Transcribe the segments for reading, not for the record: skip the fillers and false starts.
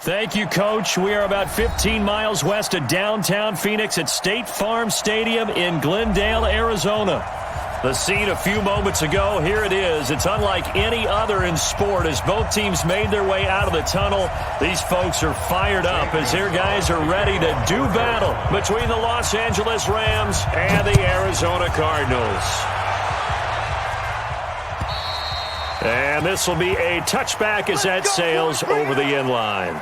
Thank you, Coach. We are about 15 miles west of downtown Phoenix at State Farm Stadium in Glendale, Arizona. The scene a few moments ago, here it is. It's unlike any other in sport as both teams made their way out of the tunnel. These folks are fired up as their guys are ready to do battle between the Los Angeles Rams and the Arizona Cardinals. And this will be a touchback as that sails over the end line.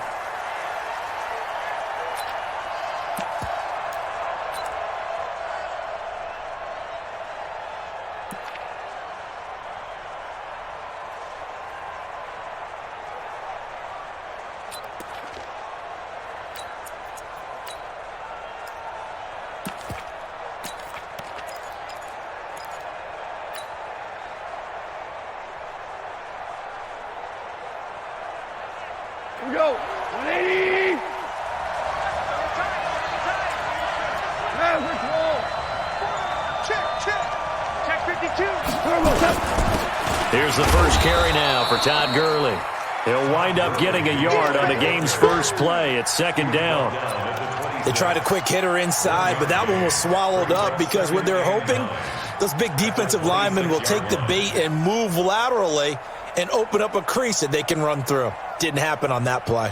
Here we go. 180. Check 52. Here's the first carry now for Todd Gurley. He'll wind up getting a yard on the game's first play. It's second down. They tried a quick hitter inside, but that one was swallowed up because what they're hoping, those big defensive linemen will take the bait and move laterally and open up a crease that they can run through. Didn't happen on that play.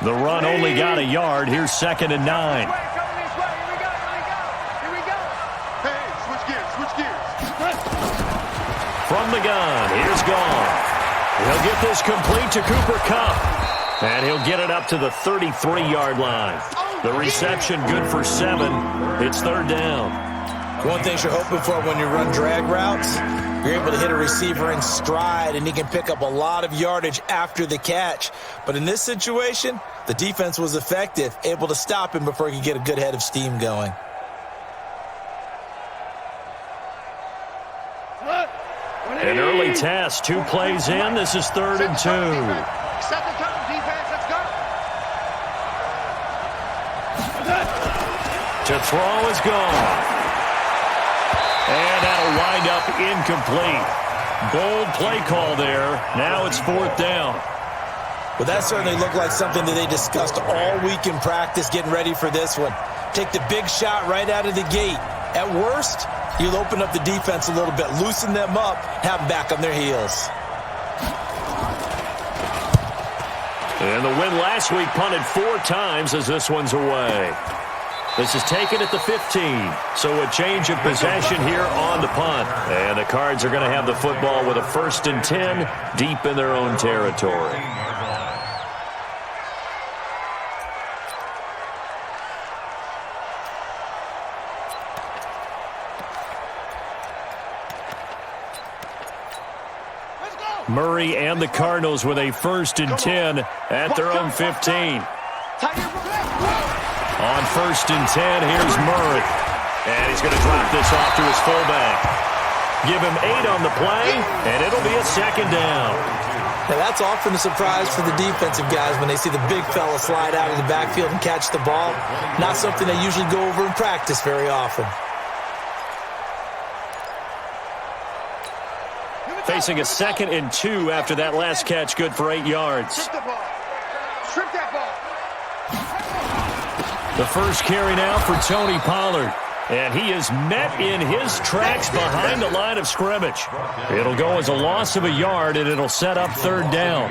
The run only got a yard. Here's 2nd and 9. From the gun, here's Gone. He'll get this complete to Cooper Kupp. And he'll get it up to the 33-yard line. The reception good for 7. It's 3rd down. One thing you're hoping for when you run drag routes, you're able to hit a receiver in stride, and he can pick up a lot of yardage after the catch. But in this situation, the defense was effective, able to stop him before he could get a good head of steam going. An early test, 2 plays in. This is 3rd and 2. Second time, defense, let's go. To throw is Gone. And that'll wind up incomplete. Bold play call there. Now it's 4th down. Well, that certainly looked like something that they discussed all week in practice getting ready for this one. Take the big shot right out of the gate. At worst, you'll open up the defense a little bit, loosen them up, have them back on their heels. And the win last week punted 4 times as this one's away. This is taken at the 15. So a change of possession here on the punt. And the Cards are going to have the football with a 1st and 10 deep in their own territory. Murray and the Cardinals with a 1st and 10 at their own 15. On 1st and 10, here's Murray. And he's going to drop this off to his fullback. Give him 8 on the play, and it'll be a 2nd down. Now that's often a surprise for the defensive guys when they see the big fella slide out of the backfield and catch the ball. Not something they usually go over in practice very often. Facing a 2nd and 2 after that last catch, good for 8 yards. Strip that ball. The first carry now for Tony Pollard. And he is met in his tracks behind the line of scrimmage. It'll go as a loss of a yard, and it'll set up 3rd down.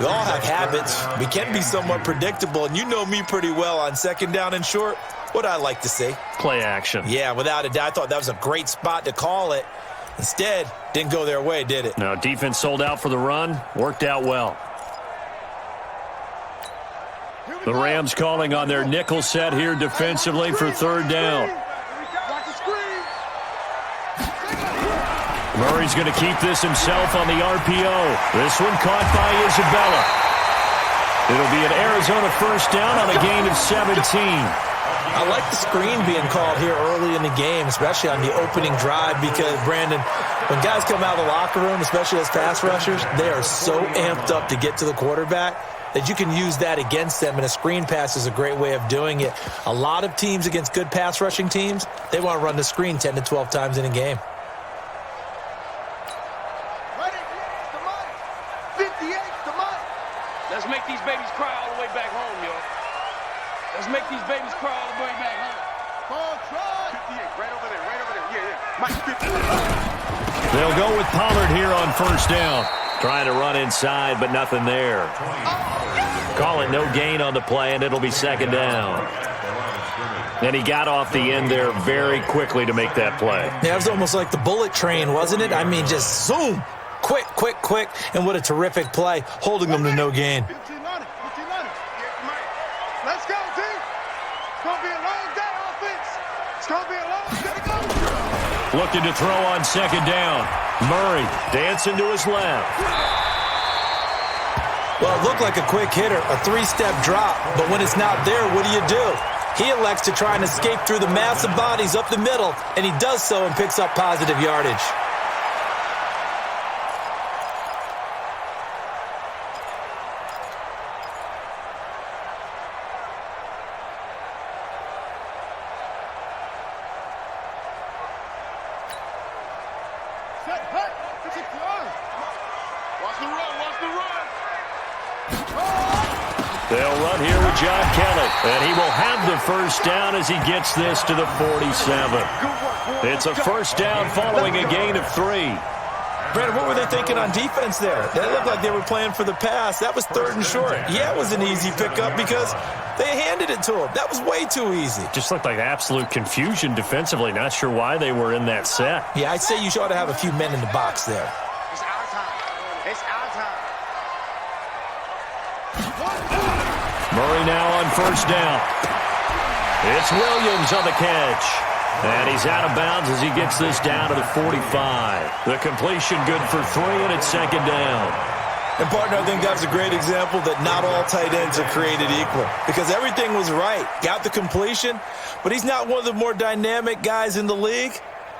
We all have habits. We can be somewhat predictable, and you know me pretty well on 2nd down and short. What I like to see. Play action. Yeah, without a doubt. I thought that was a great spot to call it. Instead, didn't go their way, did it? No, defense sold out for the run. Worked out well. The Rams calling on their nickel set here defensively for 3rd down. Murray's going to keep this himself on the RPO. This one caught by Isabella. It'll be an Arizona 1st down on a gain of 17. I like the screen being called here early in the game, especially on the opening drive, because, Brandon, when guys come out of the locker room, especially as pass rushers, they are so amped up to get to the quarterback that you can use that against them, and a screen pass is a great way of doing it. A lot of teams against good pass rushing teams, they want to run the screen 10 to 12 times in a game. the mic. Let's make these babies cry all the way back home, yo. Let's make these babies cry all the way back home. Control. 58, right over there, right over there. Yeah. Mike, 58. They'll go with Pollard here on first down. Trying to run inside, but nothing there. Call it no gain on the play, and it'll be second down. And he got off the end there very quickly to make that play. Yeah, it was almost like the bullet train, wasn't it? I mean, just zoom. Quick, quick, quick. And what a terrific play, holding them to no gain. 15 on it. Let's go, D. It's going to be a long day, offense. It's going to be a long day. Looking to throw on second down. Murray dancing to his left. Well, it looked like a quick hitter, a three-step drop. But when it's not there, what do? He elects to try and escape through the mass of bodies up the middle, and he does so and picks up positive yardage. They'll run here with John Kelly, and he will have the first down as he gets this to the 47. It's a first down following a gain of 3. Brandon, what were they thinking on defense there? They looked like they were playing for the pass. That was 3rd and short. Yeah, it was an easy pickup because they handed it to him. That was way too easy. Just looked like absolute confusion defensively. Not sure why they were in that set. Yeah, I'd say you ought to have a few men in the box there. It's our time. It's our time. Murray now on first down. It's Williams on the catch. And he's out of bounds as he gets this down to the 45. The completion good for 3, and it's second down. And, partner, I think that's a great example that not all tight ends are created equal because everything was right. Got the completion, but he's not one of the more dynamic guys in the league.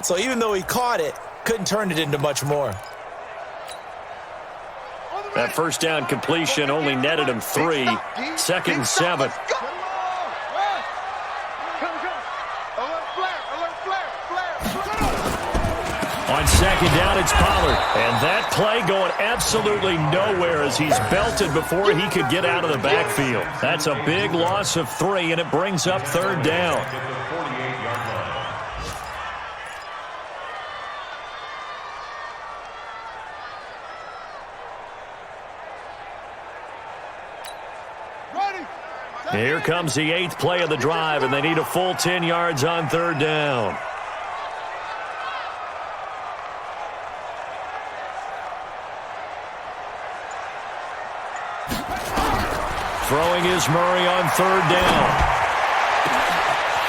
So even though he caught it, couldn't turn it into much more. That first down completion only netted him 3. Second and 7. On second down, it's Pollard. And that play going absolutely nowhere as he's belted before he could get out of the backfield. That's a big loss of 3, and it brings up third down. Here comes the 8th play of the drive, and they need a full 10 yards on third down. Throwing is Murray on third down.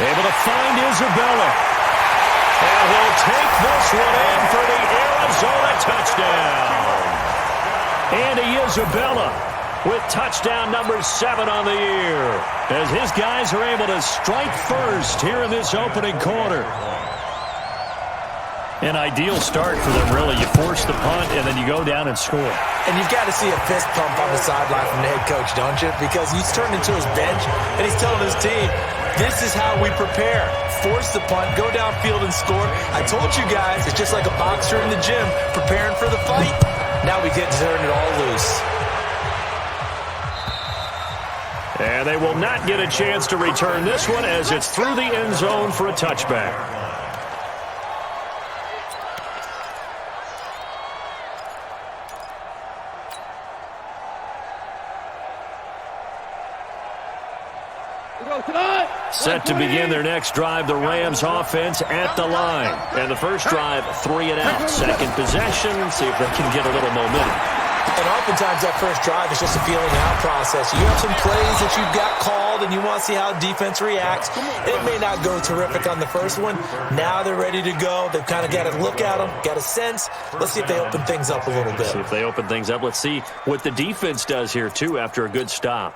Able to find Isabella. And he'll take this one in for the Arizona touchdown. Andy Isabella with touchdown number 7 on the year, as his guys are able to strike first here in this opening quarter. An ideal start for them, really. You force the punt, and then you go down and score. And you've got to see a fist pump on the sideline from the head coach, don't you? Because he's turned into his bench, and he's telling his team, this is how we prepare. Force the punt, go downfield and score. I told you guys, it's just like a boxer in the gym preparing for the fight. Now we get to turn it all loose. And they will not get a chance to return this one as it's through the end zone for a touchback. Set to begin their next drive, the Rams offense at the line. And the first drive, 3 and out. Second possession, see if they can get a little momentum. And oftentimes that first drive is just a feeling out process. You have some plays that you've got called and you want to see how defense reacts. It may not go terrific on the first one. Now they're ready to go. They've kind of got to look at them, got a sense. Let's see if they open things up a little bit. See if they open things up. Let's see what the defense does here, too, after a good stop.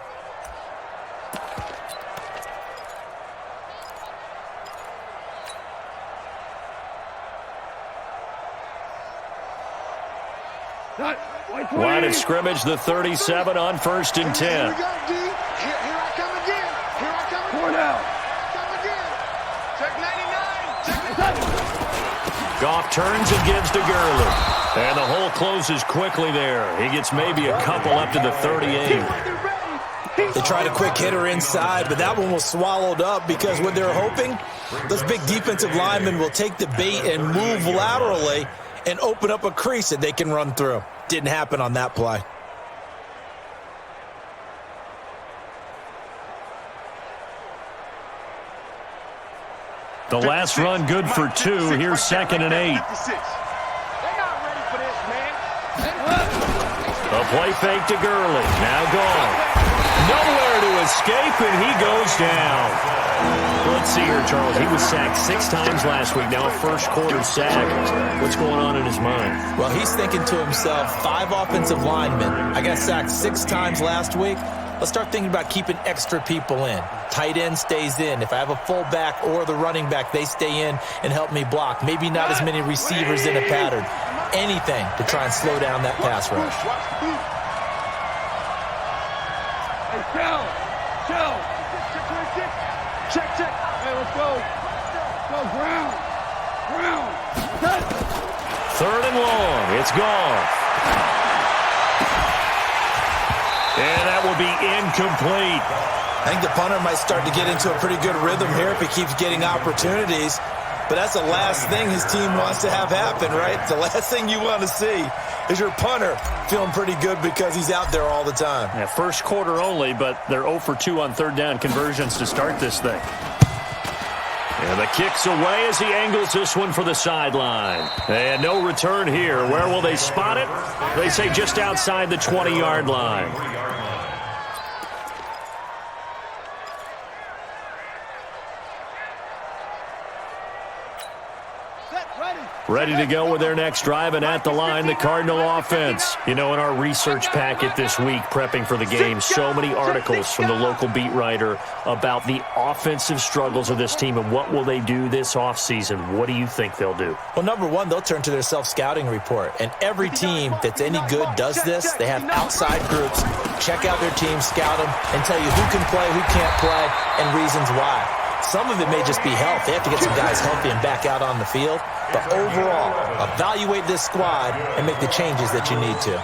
Line of scrimmage, the 37 on 1st and 10. Here we go, D. Here I come again. Here I come again. 4 down. Come again. Check 99. Check 99. Goff turns and gives to Gurley. And the hole closes quickly there. He gets maybe a couple up to the 38. They tried a quick hitter inside, but that one was swallowed up because what they're hoping, those big defensive linemen will take the bait and move laterally and open up a crease that they can run through. Didn't happen on that play. The last run good for 2. Here's 2nd and 8. A play fake to Gurley. Now gone. Nowhere to escape, and he goes down. Let's see here, Charles. He was sacked 6 times last week. Now a first-quarter sack. What's going on in his mind? Well, he's thinking to himself, 5 offensive linemen. I got sacked 6 times last week. Let's start thinking about keeping extra people in. Tight end stays in. If I have a fullback or the running back, they stay in and help me block. Maybe not as many receivers in a pattern. Anything to try and slow down that pass rush. Hey, chill. Check. Hey, let's go. Go, ground. 3rd and long. It's gone. And that will be incomplete. I think the punter might start to get into a pretty good rhythm here if he keeps getting opportunities. But that's the last thing his team wants to have happen, right? The last thing you want to see is your punter feeling pretty good because he's out there all the time. Yeah, first quarter only, but they're 0 for 2 on 3rd down conversions to start this thing. And the kick's away as he angles this one for the sideline. And no return here. Where will they spot it? They say just outside the 20-yard line. Ready to go with their next drive, and at the line, the Cardinal offense. You know, in our research packet this week, prepping for the game, so many articles from the local beat writer about the offensive struggles of this team and what will they do this offseason. What do you think they'll do? Well, number one, they'll turn to their self-scouting report. And every team that's any good does this. They have outside groups, check out their team, scout them, and tell you who can play, who can't play, and reasons why. Some of it may just be health. They have to get some guys healthy and back out on the field. But overall, evaluate this squad and make the changes that you need to.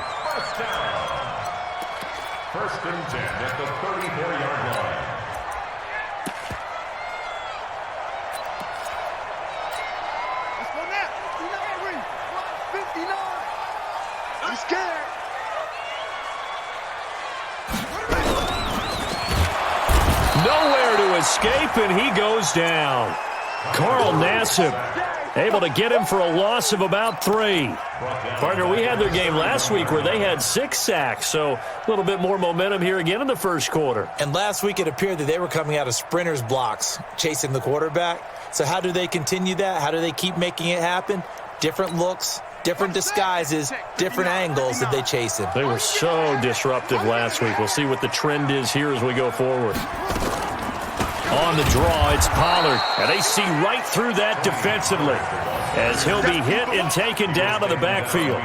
First and 10 at the 34-yard line. Let's go now. 59. I'm scared. Nowhere to escape, and he goes down. Carl Nassib able to get him for a loss of about 3. Partner, we had their game last week where they had 6 sacks, so a little bit more momentum here again in the first quarter. And last week it appeared that they were coming out of sprinters blocks, chasing the quarterback. So how do they continue that? How do they keep making it happen? Different looks, different disguises, different angles that they chase him. They were so disruptive last week. We'll see what the trend is here as we go forward. On the draw, it's Pollard, and they see right through that defensively as he'll be hit and taken down to the backfield.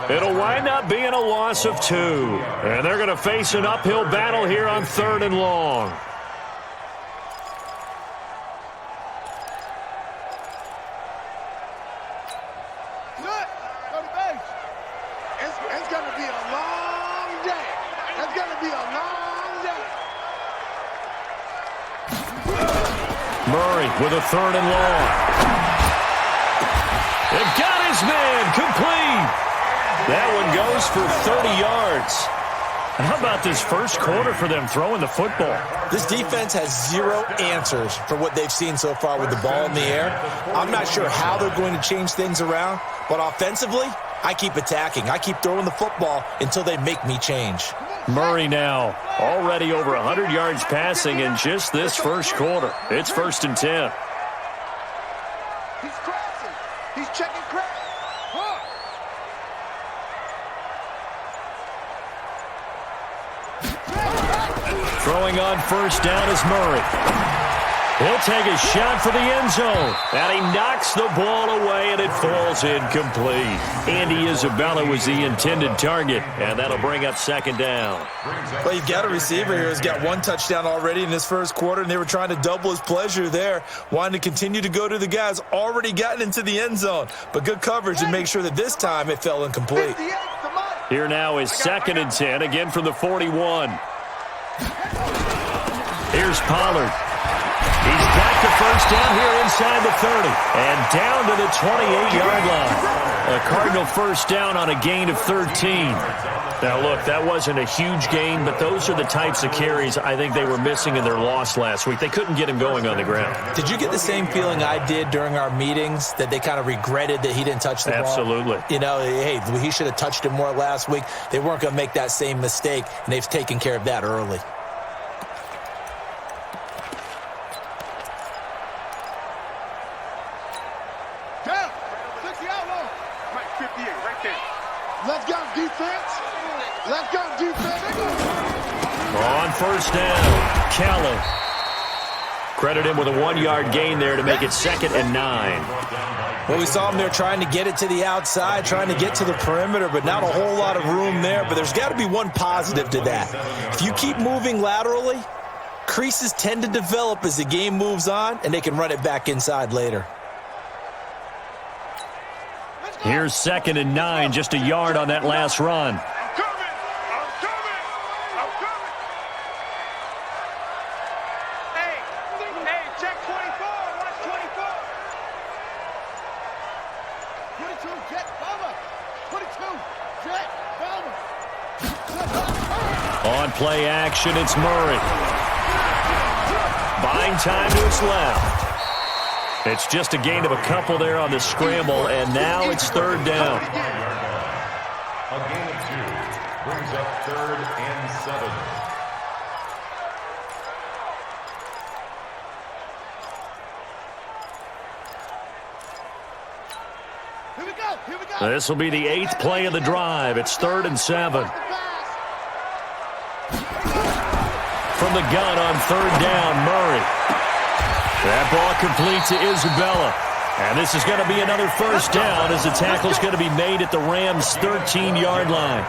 It'll wind up being a loss of 2, and they're going to face an uphill battle here on 3rd and long. Look, go to base. It's going to be a long day. It's going to be a long day. Murray with a 3rd and long. It got his man complete. That one goes for 30 yards. How about this first quarter for them throwing the football? This defense has 0 answers for what they've seen so far with the ball in the air. I'm not sure how they're going to change things around, but offensively, I keep attacking. I keep throwing the football until they make me change. Murray now already over 100 yards passing in just this first quarter. It's 1st and 10. He's crossing. He's checking cracks. Throwing on 1st down is Murray. He'll take a shot for the end zone. And he knocks the ball away, and it falls incomplete. Andy Isabella was the intended target, and that'll bring up second down. Well, you've got a receiver here who's got one touchdown already in this first quarter, and they were trying to double his pleasure there, wanting to continue to go to the guys already gotten into the end zone. But good coverage and make sure that this time it fell incomplete. Here now is 2nd and 10, again from the 41. Here's Pollard. He's got the first down here inside the 30 and down to the 28-yard line. A Cardinal first down on a gain of 13. Now, look, that wasn't a huge gain, but those are the types of carries I think they were missing in their loss last week. They couldn't get him going on the ground. Did you get the same feeling I did during our meetings, that they kind of regretted that he didn't touch the ball? Absolutely. You know, hey, he should have touched it more last week. They weren't going to make that same mistake, and they've taken care of that early. Let's go, defense. Let's go, defense. On first down, Callan. Credit him with a 1-yard gain there to make it 2nd and 9. Well, we saw him there trying to get it to the outside, trying to get to the perimeter, but not a whole lot of room there. But there's got to be one positive to that. If you keep moving laterally, creases tend to develop as the game moves on, and they can run it back inside later. Here's 2nd and 9, just a yard on that last run. I'm coming. Hey, check 24. Watch 24. 22, jet, bomber. 22, jet, bomber. On play action, it's Murray. Buying time to his left. It's just a gain of a couple there on the scramble, and now it's 3rd down. A gain of 2 brings up 3rd and 7. Here we go. This will be the 8th play of the drive. It's 3rd and 7. From the gun on 3rd down, Murray. That ball complete to Isabella. And this is going to be another first down as the tackle's going to be made at the Rams' 13-yard line.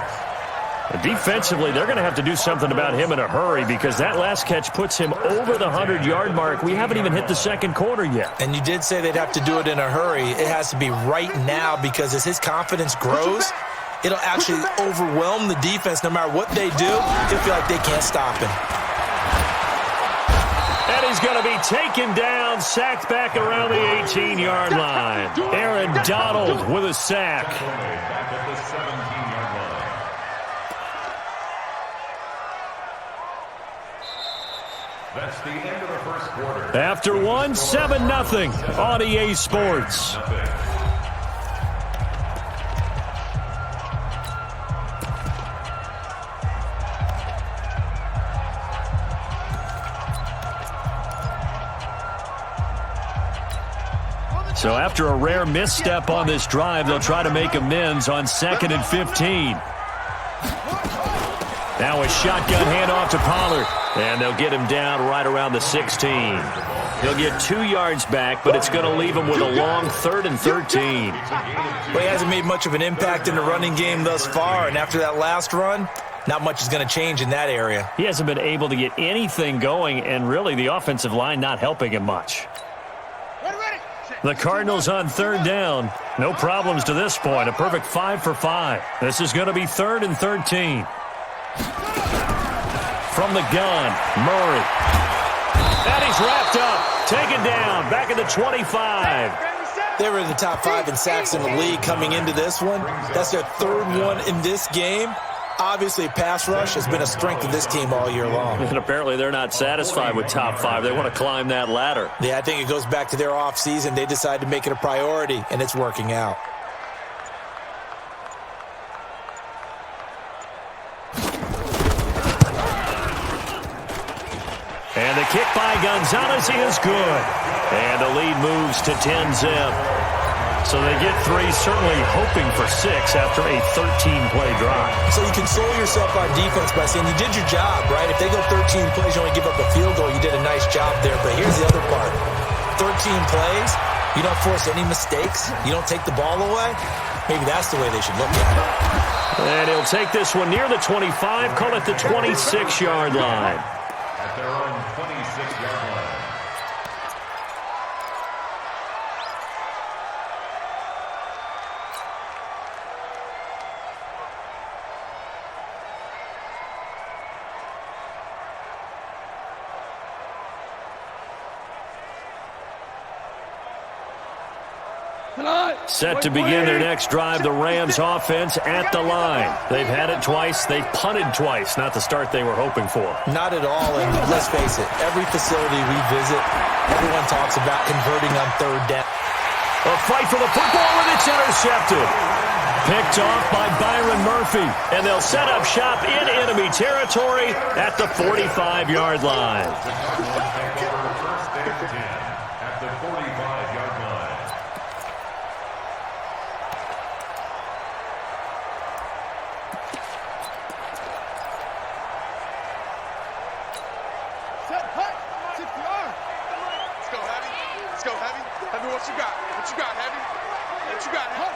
And defensively, they're going to have to do something about him in a hurry because that last catch puts him over the 100-yard mark. We haven't even hit the second quarter yet. And you did say they'd have to do it in a hurry. It has to be right now because as his confidence grows, it'll actually overwhelm the defense. No matter what they do, they'll feel like they can't stop him. And he's going to be taken down, sacked back around the 18-yard line. Aaron Donald with a sack. Back at the 17-yard line. That's the end of the first quarter. After one, 7-0 on EA Sports. So after a rare misstep on this drive, they'll try to make amends on 2nd and 15. Now a shotgun handoff to Pollard. And they'll get him down right around the 16. He'll get 2 yards back, but it's going to leave him with a long 3rd and 13. Well, he hasn't made much of an impact in the running game thus far, and after that last run, not much is going to change in that area. He hasn't been able to get anything going, and really the offensive line not helping him much. The Cardinals on 3rd down. No problems to this point. A perfect 5 for 5. This is going to be 3rd and 13. From the gun, Murray. And he's wrapped up. Taken down. Back at the 25. They were in the top 5 in sacks in the league coming into this one. That's their 3rd one in this game. Obviously, pass rush has been a strength of this team all year long. And apparently they're not satisfied with top 5. They want to climb that ladder. Yeah, I think it goes back to their offseason. They decided to make it a priority, and it's working out. And the kick by Gonzalez is good. And the lead moves to 10-zip. So they get 3, certainly hoping for 6 after a 13-play drive. So you console yourself on defense by saying you did your job, right? If they go 13 plays, you only give up a field goal, you did a nice job there. But here's the other part. 13 plays, you don't force any mistakes, you don't take the ball away. Maybe that's the way they should look at it. And he'll take this one near the 25, call it the 26-yard line. At their own 26-yard line. Set to begin their next drive, the Rams offense at the line. They've had it twice. They've punted twice. Not the start they were hoping for. Not at all, and let's face it, every facility we visit, everyone talks about converting on third down. A fight for the football, and it's intercepted. Picked off by Byron Murphy, and they'll set up shop in enemy territory at the 45-yard line. First and 10 at the 45-yard line. Let's go, Heavy. Let's go, Heavy. Heavy, what you got? What you got, Heavy? What you got, Heavy?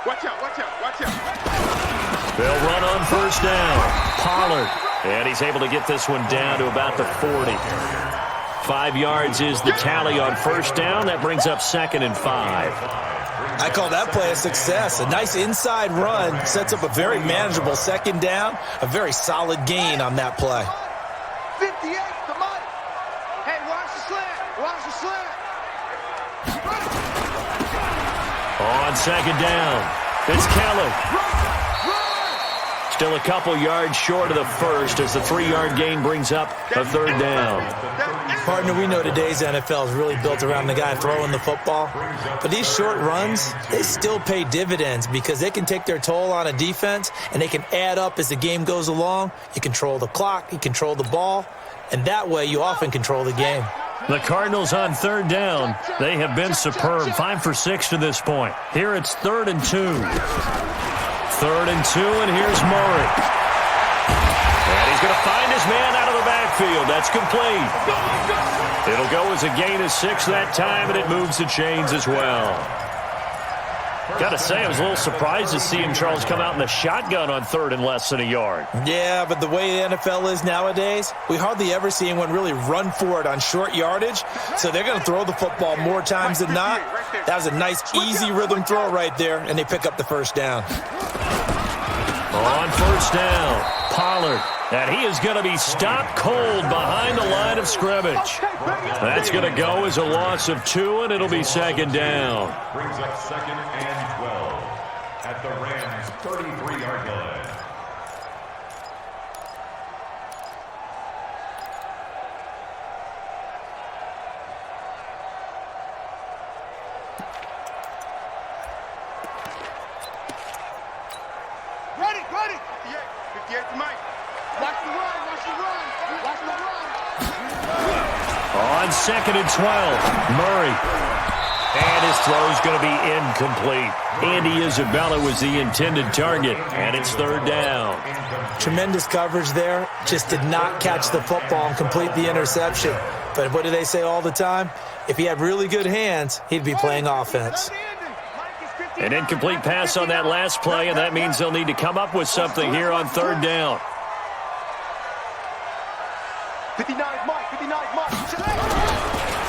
Watch out, watch out, watch out. They'll run on first down. Pollard. And he's able to get this one down to about the 40. 5 yards is the tally on first down. That brings up 2nd and 5. I call that play a success. A nice inside run sets up a very manageable second down. A very solid gain on that play. 58, come on. Hey, watch the slant. Watch the slant. On second down, it's Kelly. Still a couple yards short of the first as the 3-yard gain brings up a third down. Partner, we know today's NFL is really built around the guy throwing the football. But these short runs, they still pay dividends because they can take their toll on a defense and they can add up as the game goes along. You control the clock, you control the ball, and that way you often control the game. The Cardinals on third down. They have been superb. 5 for 6 to this point. Here it's 3rd and 2. 3rd and 2, and here's Murray. And he's going to find his man out of the backfield. That's complete. It'll go as a gain of 6 that time, and it moves the chains as well. Got to say, I was a little surprised to see him, Charles, come out in the shotgun on 3rd and less than a yard. Yeah, but the way the NFL is nowadays, we hardly ever see anyone really run for it on short yardage. So they're going to throw the football more times than not. That was a nice, easy rhythm throw right there, and they pick up the first down. On first down, Pollard. And he is going to be stopped cold behind the line of scrimmage. That's going to go as a loss of 2, and it'll be second down. Brings up 2nd and 12 at the Rams' 33-yard line. Ready, ready. 58 to Mike. Watch the run, watch the run. Watch the run. On 2nd and 12, Murray. And his throw's going to be incomplete. Andy Isabella was the intended target, and it's 3rd down. Tremendous coverage there. Just did not catch the football and complete the interception. But what do they say all the time? If he had really good hands, he'd be playing offense. An incomplete pass on that last play, and that means they'll need to come up with something here on 3rd down. 59 Mike, 59 Mike.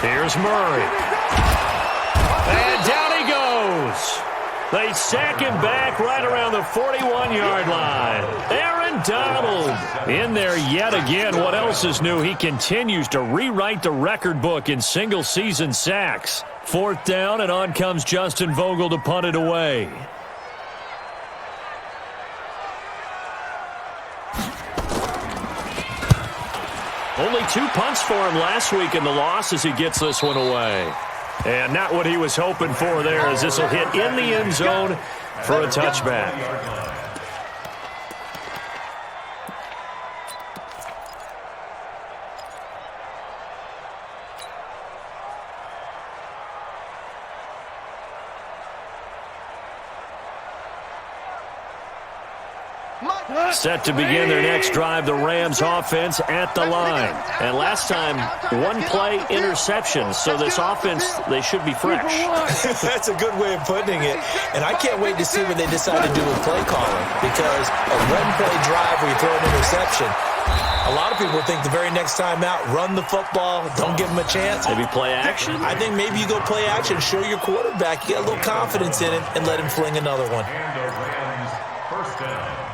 Here's Murray. And down he goes. They sack him back right around the 41-yard line. Aaron Donald in there yet again. What else is new? He continues to rewrite the record book in single-season sacks. 4th down, and on comes Justin Vogel to punt it away. Only 2 punts for him last week in the loss as he gets this one away. And not what he was hoping for there, as this will hit in the end zone for a touchback. Set to begin their next drive, the Rams offense at the line. And last time, one-play interception. So this offense, they should be fresh. That's a good way of putting it. And I can't wait to see what they decide to do with play calling, because a one-play drive where you throw an interception, a lot of people think the very next time out, run the football, don't give them a chance. Maybe play action? I think maybe you go play action, show your quarterback, you get a little confidence in him, and let him fling another one. And the Rams first down.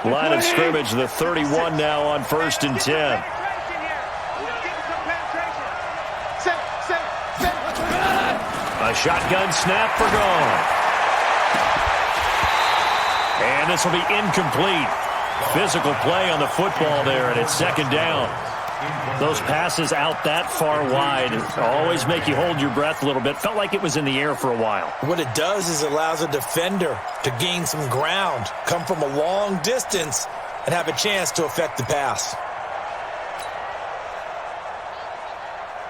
Line of scrimmage, the 31 now on 1st and 10. A shotgun snap for gone. And this will be incomplete. Physical play on the football there, and it's 2nd down. Those passes out that far wide always make you hold your breath a little bit. Felt like it was in the air for a while. What it does is it allows a defender to gain some ground, come from a long distance, and have a chance to affect the pass.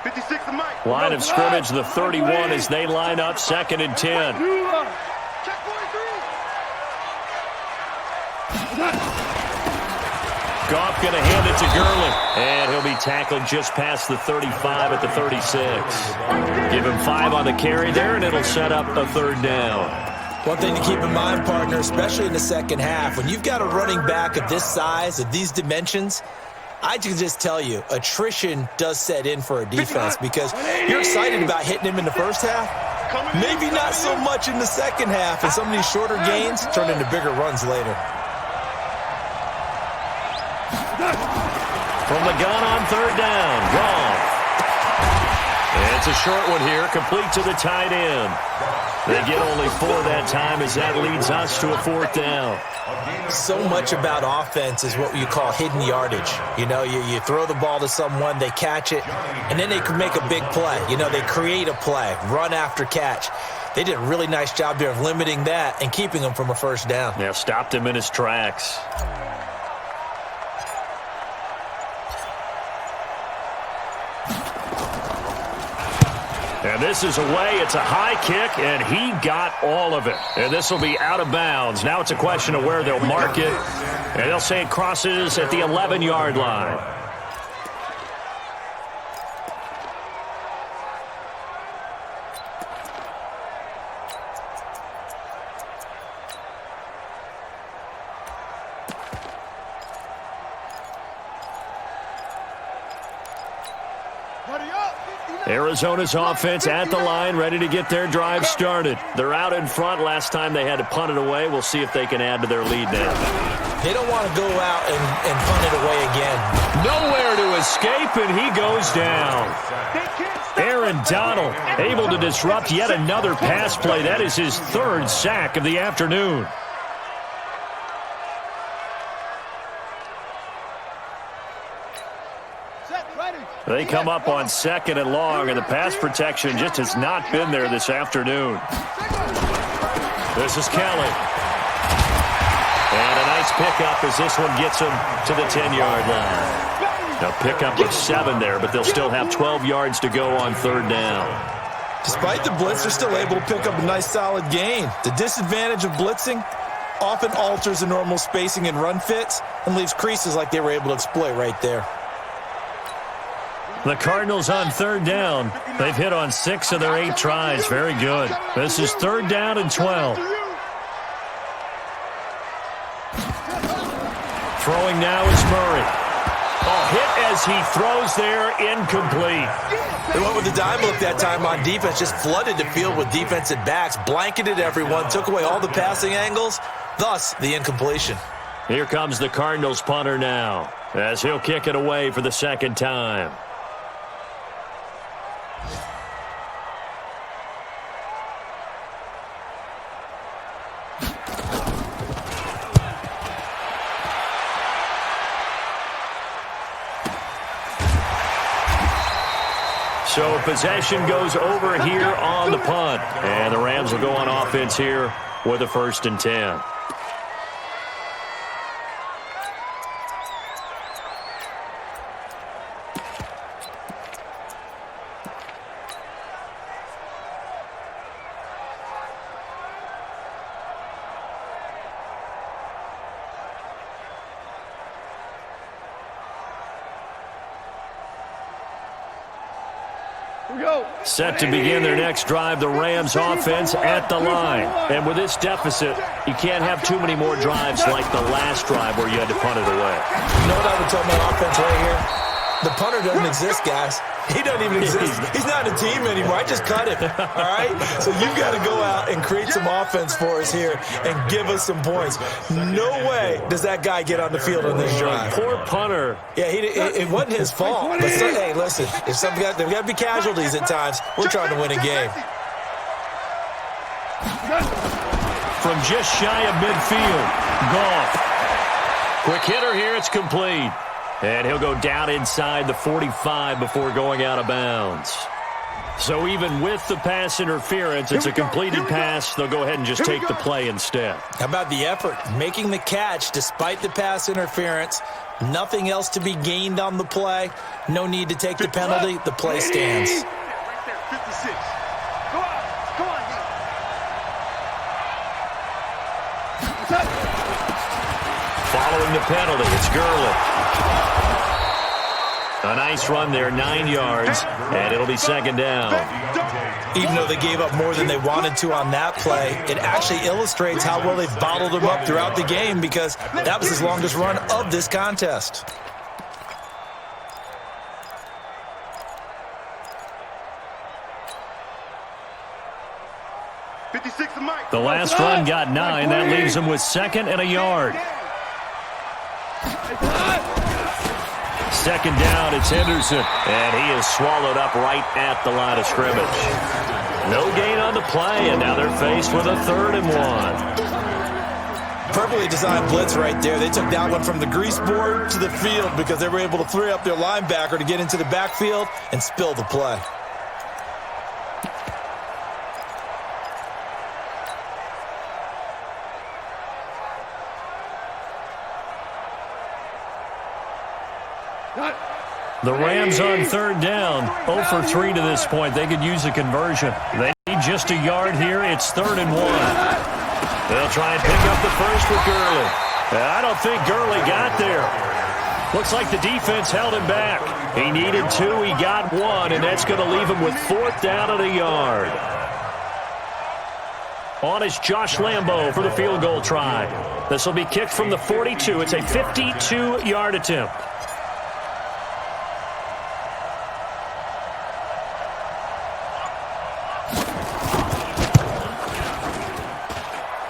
56 to Mike. Line of scrimmage, the 31 as they line up 2nd and 10. Check 43. Goff going to hand it to Gurley. And he'll be tackled just past the 35 at the 36. Give him 5 on the carry there, and it'll set up a 3rd down. One thing to keep in mind, partner, especially in the second half, when you've got a running back of this size, of these dimensions, I can just tell you, attrition does set in for a defense, because you're excited about hitting him in the first half. Maybe not so much in the second half, and some of these shorter gains turn into bigger runs later. From the gun on 3rd down, Goff. It's a short one here, complete to the tight end. They get only 4 that time as that leads us to a 4th down. So much about offense is what you call hidden yardage. You know, you throw the ball to someone, they catch it, and then they can make a big play. You know, they create a play, run after catch. They did a really nice job there of limiting that and keeping him from a 1st down. Yeah, stopped him in his tracks. And this is away. It's a high kick, and he got all of it. And this will be out of bounds. Now it's a question of where they'll mark it. And they'll say it crosses at the 11-yard line. Arizona's offense at the line, ready to get their drive started. They're out in front. Last time they had to punt it away. We'll see if they can add to their lead now. They don't want to go out and punt it away again. Nowhere to escape, and he goes down. Aaron Donald able to disrupt yet another pass play. That is his 3rd sack of the afternoon. They come up on 2nd and long, and the pass protection just has not been there this afternoon. This is Kelly. And a nice pickup as this one gets him to the 10-yard line. Now pickup of 7 there, but they'll still have 12 yards to go on 3rd down. Despite the blitz, they're still able to pick up a nice solid gain. The disadvantage of blitzing often alters the normal spacing and run fits and leaves creases like they were able to exploit right there. The Cardinals on 3rd down. They've hit on 6 of their 8 tries. Very good. This is 3rd down and 12. Throwing now is Murray. Hit as he throws there, incomplete. They went with the dime look that time on defense, just flooded the field with defensive backs, blanketed everyone, took away all the passing angles, thus the incompletion. Here comes the Cardinals punter now, as he'll kick it away for the 2nd time. So possession goes over here on the punt. And the Rams will go on offense here with a 1st and 10. Set to begin their next drive, the Rams offense at the line. And with this deficit, you can't have too many more drives like the last drive where you had to punt it away. You know what I would tell my offense right here? The punter doesn't exist, guys. He doesn't even exist. He's not a team anymore. I just cut him, all right? So you've got to go out and create some offense for us here and give us some points. No way does that guy get on the field on this drive. Poor punter. Yeah, it wasn't his fault. But hey, listen, if there's got to be casualties at times. We're trying to win a game. From just shy of midfield, Goff. Quick hitter here, it's complete. And he'll go down inside the 45 before going out of bounds. So even with the pass interference, it's a completed pass. They'll go ahead and just take the play instead. How about the effort? Making the catch despite the pass interference. Nothing else to be gained on the play. No need to take the penalty. The play stands. 56. Go on. Following the penalty, it's Gurley. A nice run there, 9 yards, and it'll be second down. Even though they gave up more than they wanted to on that play, it actually illustrates how well they bottled them up throughout the game because that was his longest run of this contest. The last run got 9. That leaves him with second and a yard. Second down, it's Henderson, and he is swallowed up right at the line of scrimmage. No gain on the play, and now they're faced with a 3rd and 1. Perfectly designed blitz right there. They took that one from the grease board to the field because they were able to free up their linebacker to get into the backfield and spill the play. The Rams on 3rd down, 0 for 3 to this point. They could use a conversion. They need just a yard here. It's 3rd and 1. They'll try and pick up the first with Gurley. I don't think Gurley got there. Looks like the defense held him back. He needed 2. He got 1, and that's going to leave him with 4th down and a yard. On is Josh Lambo for the field goal try. This will be kicked from the 42. It's a 52-yard attempt.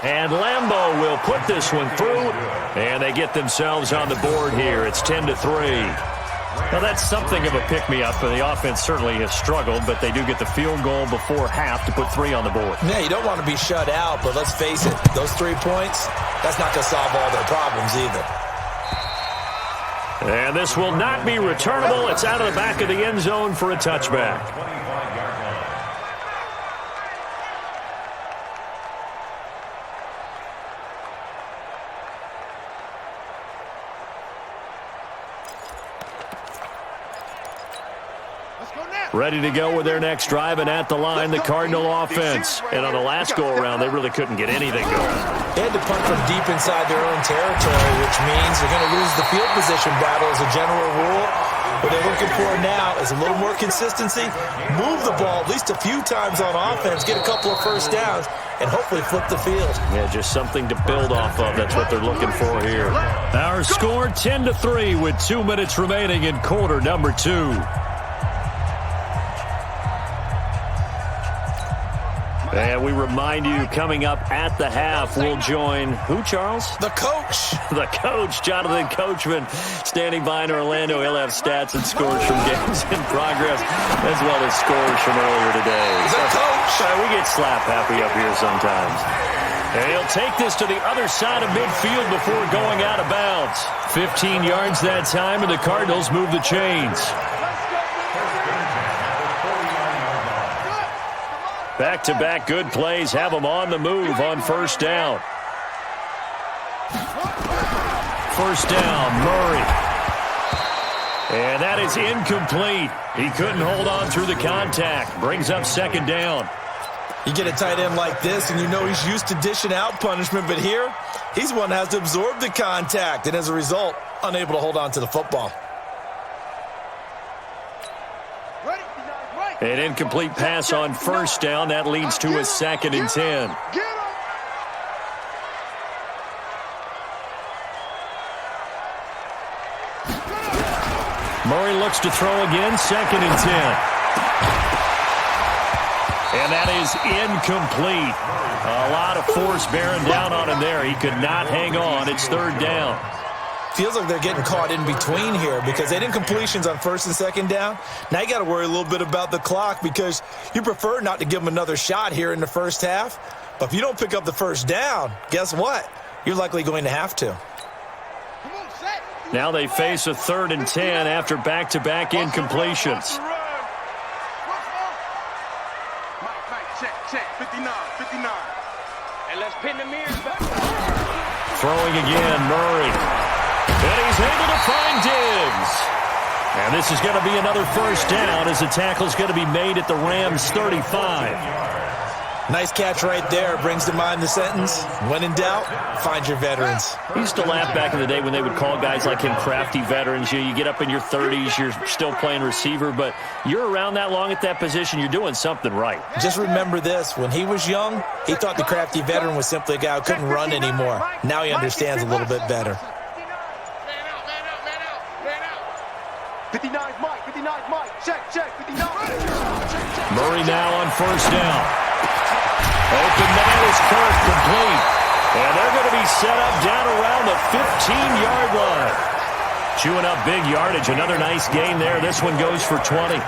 And Lambo will put this one through, and they get themselves on the board here. It's 10-3. Now, that's something of a pick-me-up, and the offense certainly has struggled, but they do get the field goal before half to put 3 on the board. Yeah, you don't want to be shut out, but let's face it, those 3 points, that's not going to solve all their problems either. And this will not be returnable. It's out of the back of the end zone for a touchback. Ready to go with their next drive, and at the line, the Cardinal offense. And on the last go-around, they really couldn't get anything going. They had to punt from deep inside their own territory, which means they're going to lose the field position battle as a general rule. What they're looking for now is a little more consistency, move the ball at least a few times on offense, get a couple of first downs, and hopefully flip the field. Yeah, just something to build off of. That's what they're looking for here. Our score, 10-3 with 2 minutes remaining in quarter number 2. And we remind you, coming up at the half, we'll join who, Charles? The coach. The coach, Jonathan Coachman, standing by in Orlando. He'll have stats and scores from games in progress, as well as scores from earlier today. The coach. We get slap happy up here sometimes. And he'll take this to the other side of midfield before going out of bounds. 15 yards that time, and the Cardinals move the chains. Back-to-back good plays have them on the move on first down. First down, Murray. And that is incomplete. He couldn't hold on through the contact. Brings up second down. You get a tight end like this, and you know he's used to dishing out punishment, but here, he's one that has to absorb the contact, and as a result, unable to hold on to the football. Ready? Right. An incomplete pass on first down. That leads to a 2nd and 10. Murray looks to throw again. 2nd and 10. And that is incomplete. A lot of force bearing down on him there. He could not hang on. It's 3rd down. Feels like they're getting caught in between here because they did completions on 1st and 2nd down. Now you got to worry a little bit about the clock because you prefer not to give them another shot here in the first half. But if you don't pick up the 1st down, guess what? You're likely going to have to. Now they face a 3rd and 10 after back-to-back incompletions. Check, 59. And let's pin the mirrors back. Throwing again, Murray. And he's able to find Diggs. And this is going to be another 1st down as the tackle's going to be made at the Rams' 35. Nice catch right there. Brings to mind the sentence, when in doubt, find your veterans. I used to laugh back in the day when they would call guys like him crafty veterans. You get up in your 30s, you're still playing receiver, but you're around that long at that position, you're doing something right. Just remember this. When he was young, he thought the crafty veteran was simply a guy who couldn't run anymore. Now he understands a little bit better. 59 Mike. Check, 59. Murray now on 1st down. Open man is Kirk, complete. And they're going to be set up down around the 15-yard line. Chewing up big yardage. Another nice gain there. This one goes for 20.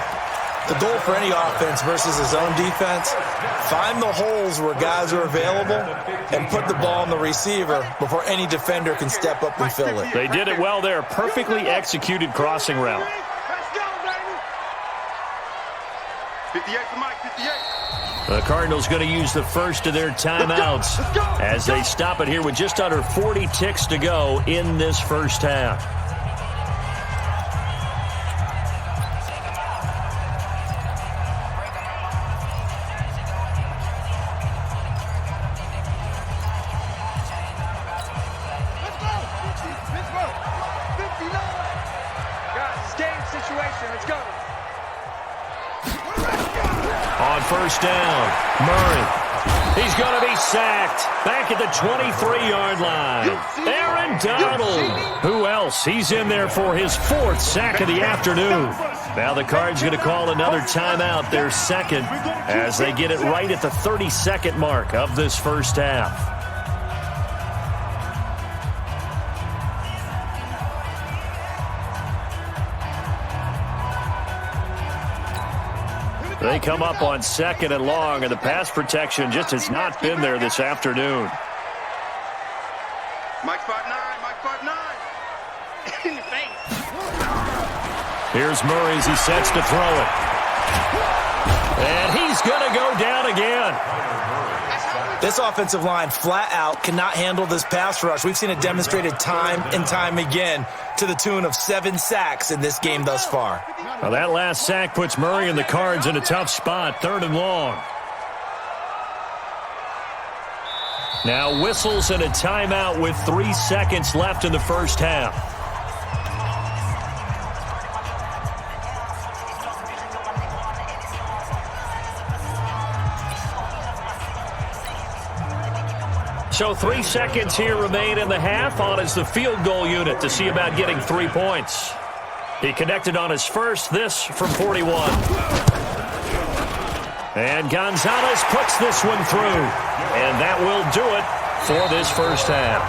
The goal for any offense versus his own defense, find the holes where guys are available and put the ball on the receiver before any defender can step up and fill it. They did it well there. Perfectly executed crossing route. Let's go, baby. 58 for Mike, 58. The Cardinals going to use the first of their timeouts as they stop it here with just under 40 ticks to go in this first half. Let's go. 59. Guys, it's game situation. Let's go. On 1st down, Murray. He's going to be sacked. Back at the 23-yard line. Aaron Donald. Who else? He's in there for his 4th sack of the afternoon. Now the Cards going to call another timeout, their 2nd, as they get it right at the 32nd mark of this first half. They come up on 2nd and long, and the pass protection just has not been there this afternoon. Mike 5'9", In the face. Here's Murray as he sets to throw it. And he's going to go down again. This offensive line flat out cannot handle this pass rush. We've seen it demonstrated time and time again to the tune of 7 sacks in this game thus far. Well, that last sack puts Murray and the Cards in a tough spot, 3rd and long. Now whistles and a timeout with 3 seconds left in the first half. So 3 seconds here remain in the half. On is the field goal unit to see about getting 3 points. He connected on his first, this from 41. And Gonzalez puts this one through. And that will do it for this first half.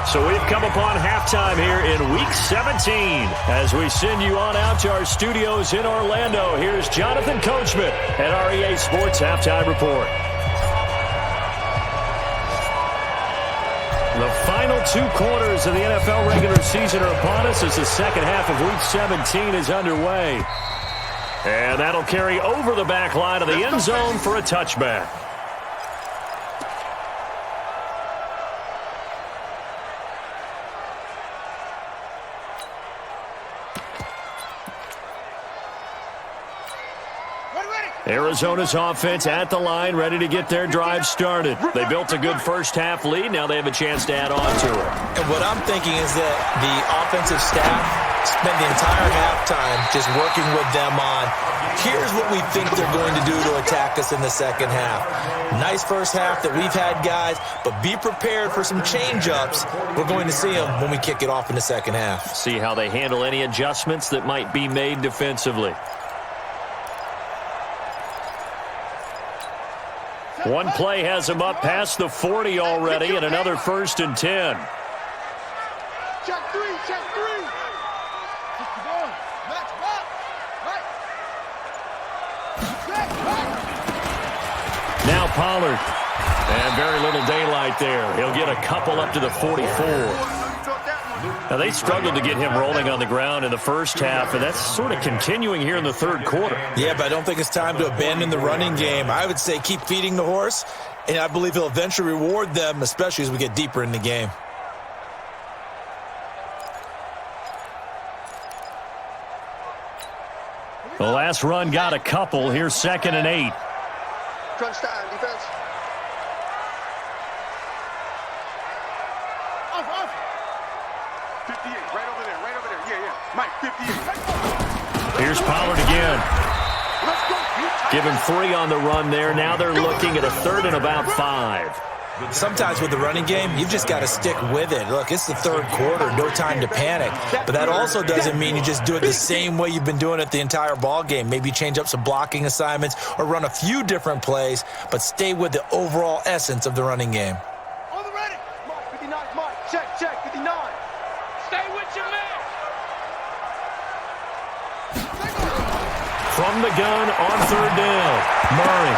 So we've come upon halftime here in Week 17. As we send you on out to our studios in Orlando, here's Jonathan Coachman at REA Sports Halftime Report. The final 2 quarters of the NFL regular season are upon us as the second half of Week 17 is underway. And that'll carry over the back line of the end zone for a touchback. Arizona's offense at the line, ready to get their drive started. They built a good first half lead. Now they have a chance to add on to it. And what I'm thinking is that the offensive staff spent the entire halftime just working with them on, here's what we think they're going to do to attack us in the second half. Nice first half that we've had, guys, but be prepared for some change-ups. We're going to see them when we kick it off in the second half. See how they handle any adjustments that might be made defensively. One play has them up past the 40 already, and another 1st and 10. Check three, check three. Match back. Right. Check, right. Now Pollard. And very little daylight there. He'll get a couple up to the 44. Now, they struggled to get him rolling on the ground in the first half, and that's sort of continuing here in the third quarter. Yeah, but I don't think it's time to abandon the running game. I would say keep feeding the horse, and I believe he'll eventually reward them, especially as we get deeper in the game. The last run got a couple. Here's 2nd and 8. Crunch time, defense. Off. 58, right over there. Yeah. Mike, 58. Here's Pollard again. Let's go. Give him 3 on the run there. Now they're looking at a 3rd and about 5. Sometimes with the running game, you've just got to stick with it. Look, it's the third quarter, no time to panic. But that also doesn't mean you just do it the same way you've been doing it the entire ball game. Maybe change up some blocking assignments or run a few different plays, but stay with the overall essence of the running game. On the ready. Mark, 59, Mark. Check, 59. Stay with your man. From the gun on 3rd down. Murray.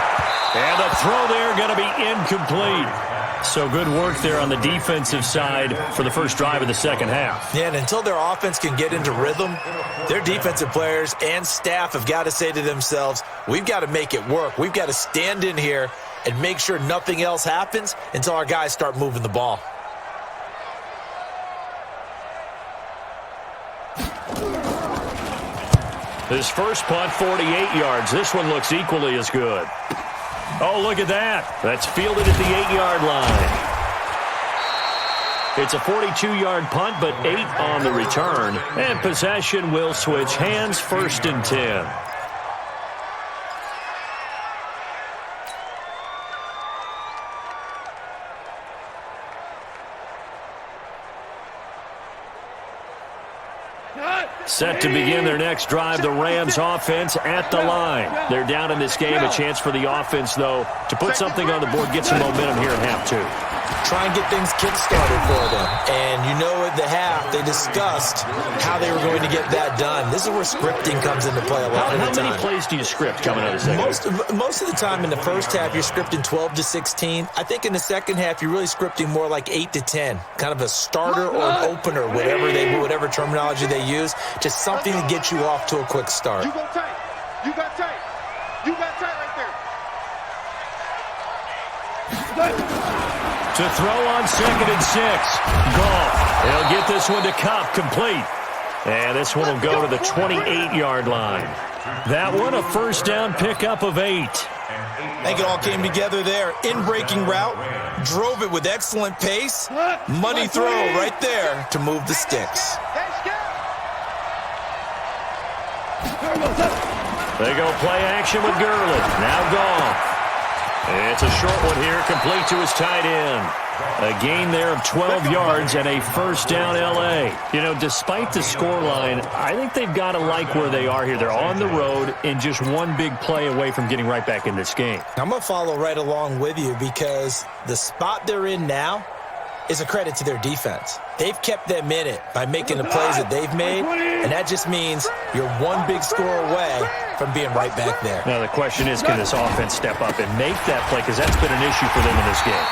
And the throw there going to be incomplete. So good work there on the defensive side for the first drive of the second half. Yeah, and until their offense can get into rhythm, their defensive players and staff have got to say to themselves, we've got to make it work. We've got to stand in here and make sure nothing else happens until our guys start moving the ball. His first punt, 48 yards. This one looks equally as good. Oh, look at that. That's fielded at the 8-yard line. It's a 42-yard punt, but 8 on the return. And possession will switch hands, 1st and 10. Set to begin their next drive, the Rams offense at the line. They're down in this game. A chance for the offense, though, to put something on the board, get some momentum here in half 2. Try and get things kick-started for them. And you know at the half, they discussed how they were going to get that done. This is where scripting comes into play a lot of the time. How many plays do you script coming out of the second half? Most of the time in the first half, you're scripting 12 to 16. I think in the second half, you're really scripting more like 8 to 10. Kind of a starter or an opener, whatever terminology they use. Just something to get you off to a quick start. You go tight. You got tight. You got tight right there. To throw on 2nd and 6. Goff. He'll get this one to Cup, complete. And this one will go to the 28-yard line. That one, a first down pickup of 8. I think it all came together there. In-breaking route, drove it with excellent pace. Money throw right there to move the sticks. They go play action with Gurley. Now Goff. It's a short one here, complete to his tight end. A gain there of 12 yards and a first down L.A. You know, despite the scoreline, I think they've got to like where they are here. They're on the road and just one big play away from getting right back in this game. I'm going to follow right along with you because the spot they're in now is a credit to their defense. They've kept them in it by making the plays that they've made, and that just means you're one big score away from being right back there. Now the question is, can this offense step up and make that play? Because that's been an issue for them in this game.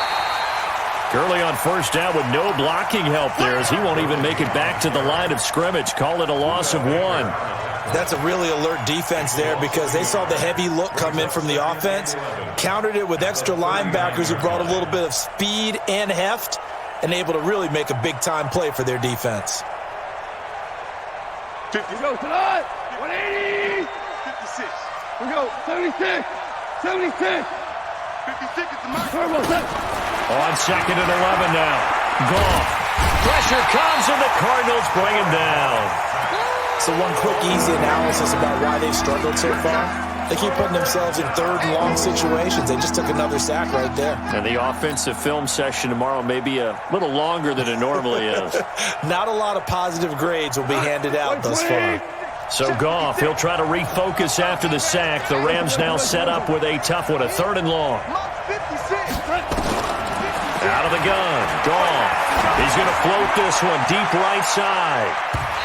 Gurley on first down with no blocking help there as he won't even make it back to the line of scrimmage. Call it a loss of 1. That's a really alert defense there because they saw the heavy look come in from the offense, countered it with extra linebackers who brought a little bit of speed and heft, and able to really make a big-time play for their defense. 50. We go tonight. 180. 56. We go 76. 76. 56 is the mark. On 2nd and 11 now. Goff Pressure comes, and the Cardinals bring him down. So one quick, easy analysis about why they've struggled so far. They keep putting themselves in third and long situations. They just took another sack right there. And the offensive film session tomorrow may be a little longer than it normally is. Not a lot of positive grades will be handed out thus far. So Goff, he'll try to refocus after the sack. The Rams now set up with a tough one, a 3rd and long. Out of the gun, Goff. He's going to float this one deep right side.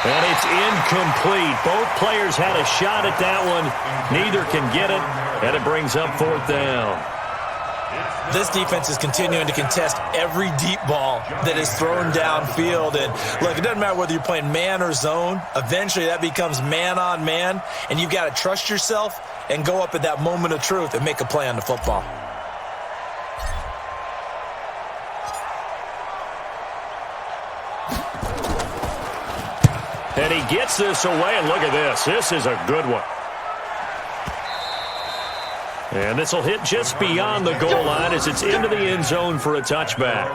And it's incomplete. Both players had a shot at that one. Neither can get it, and it brings up 4th down. This defense is continuing to contest every deep ball that is thrown downfield. And look, it doesn't matter whether you're playing man or zone. Eventually that becomes man on man, and you've got to trust yourself and go up at that moment of truth and make a play on the football. And he gets this away, and look at this. This is a good one. And this will hit just beyond the goal line as it's into the end zone for a touchback.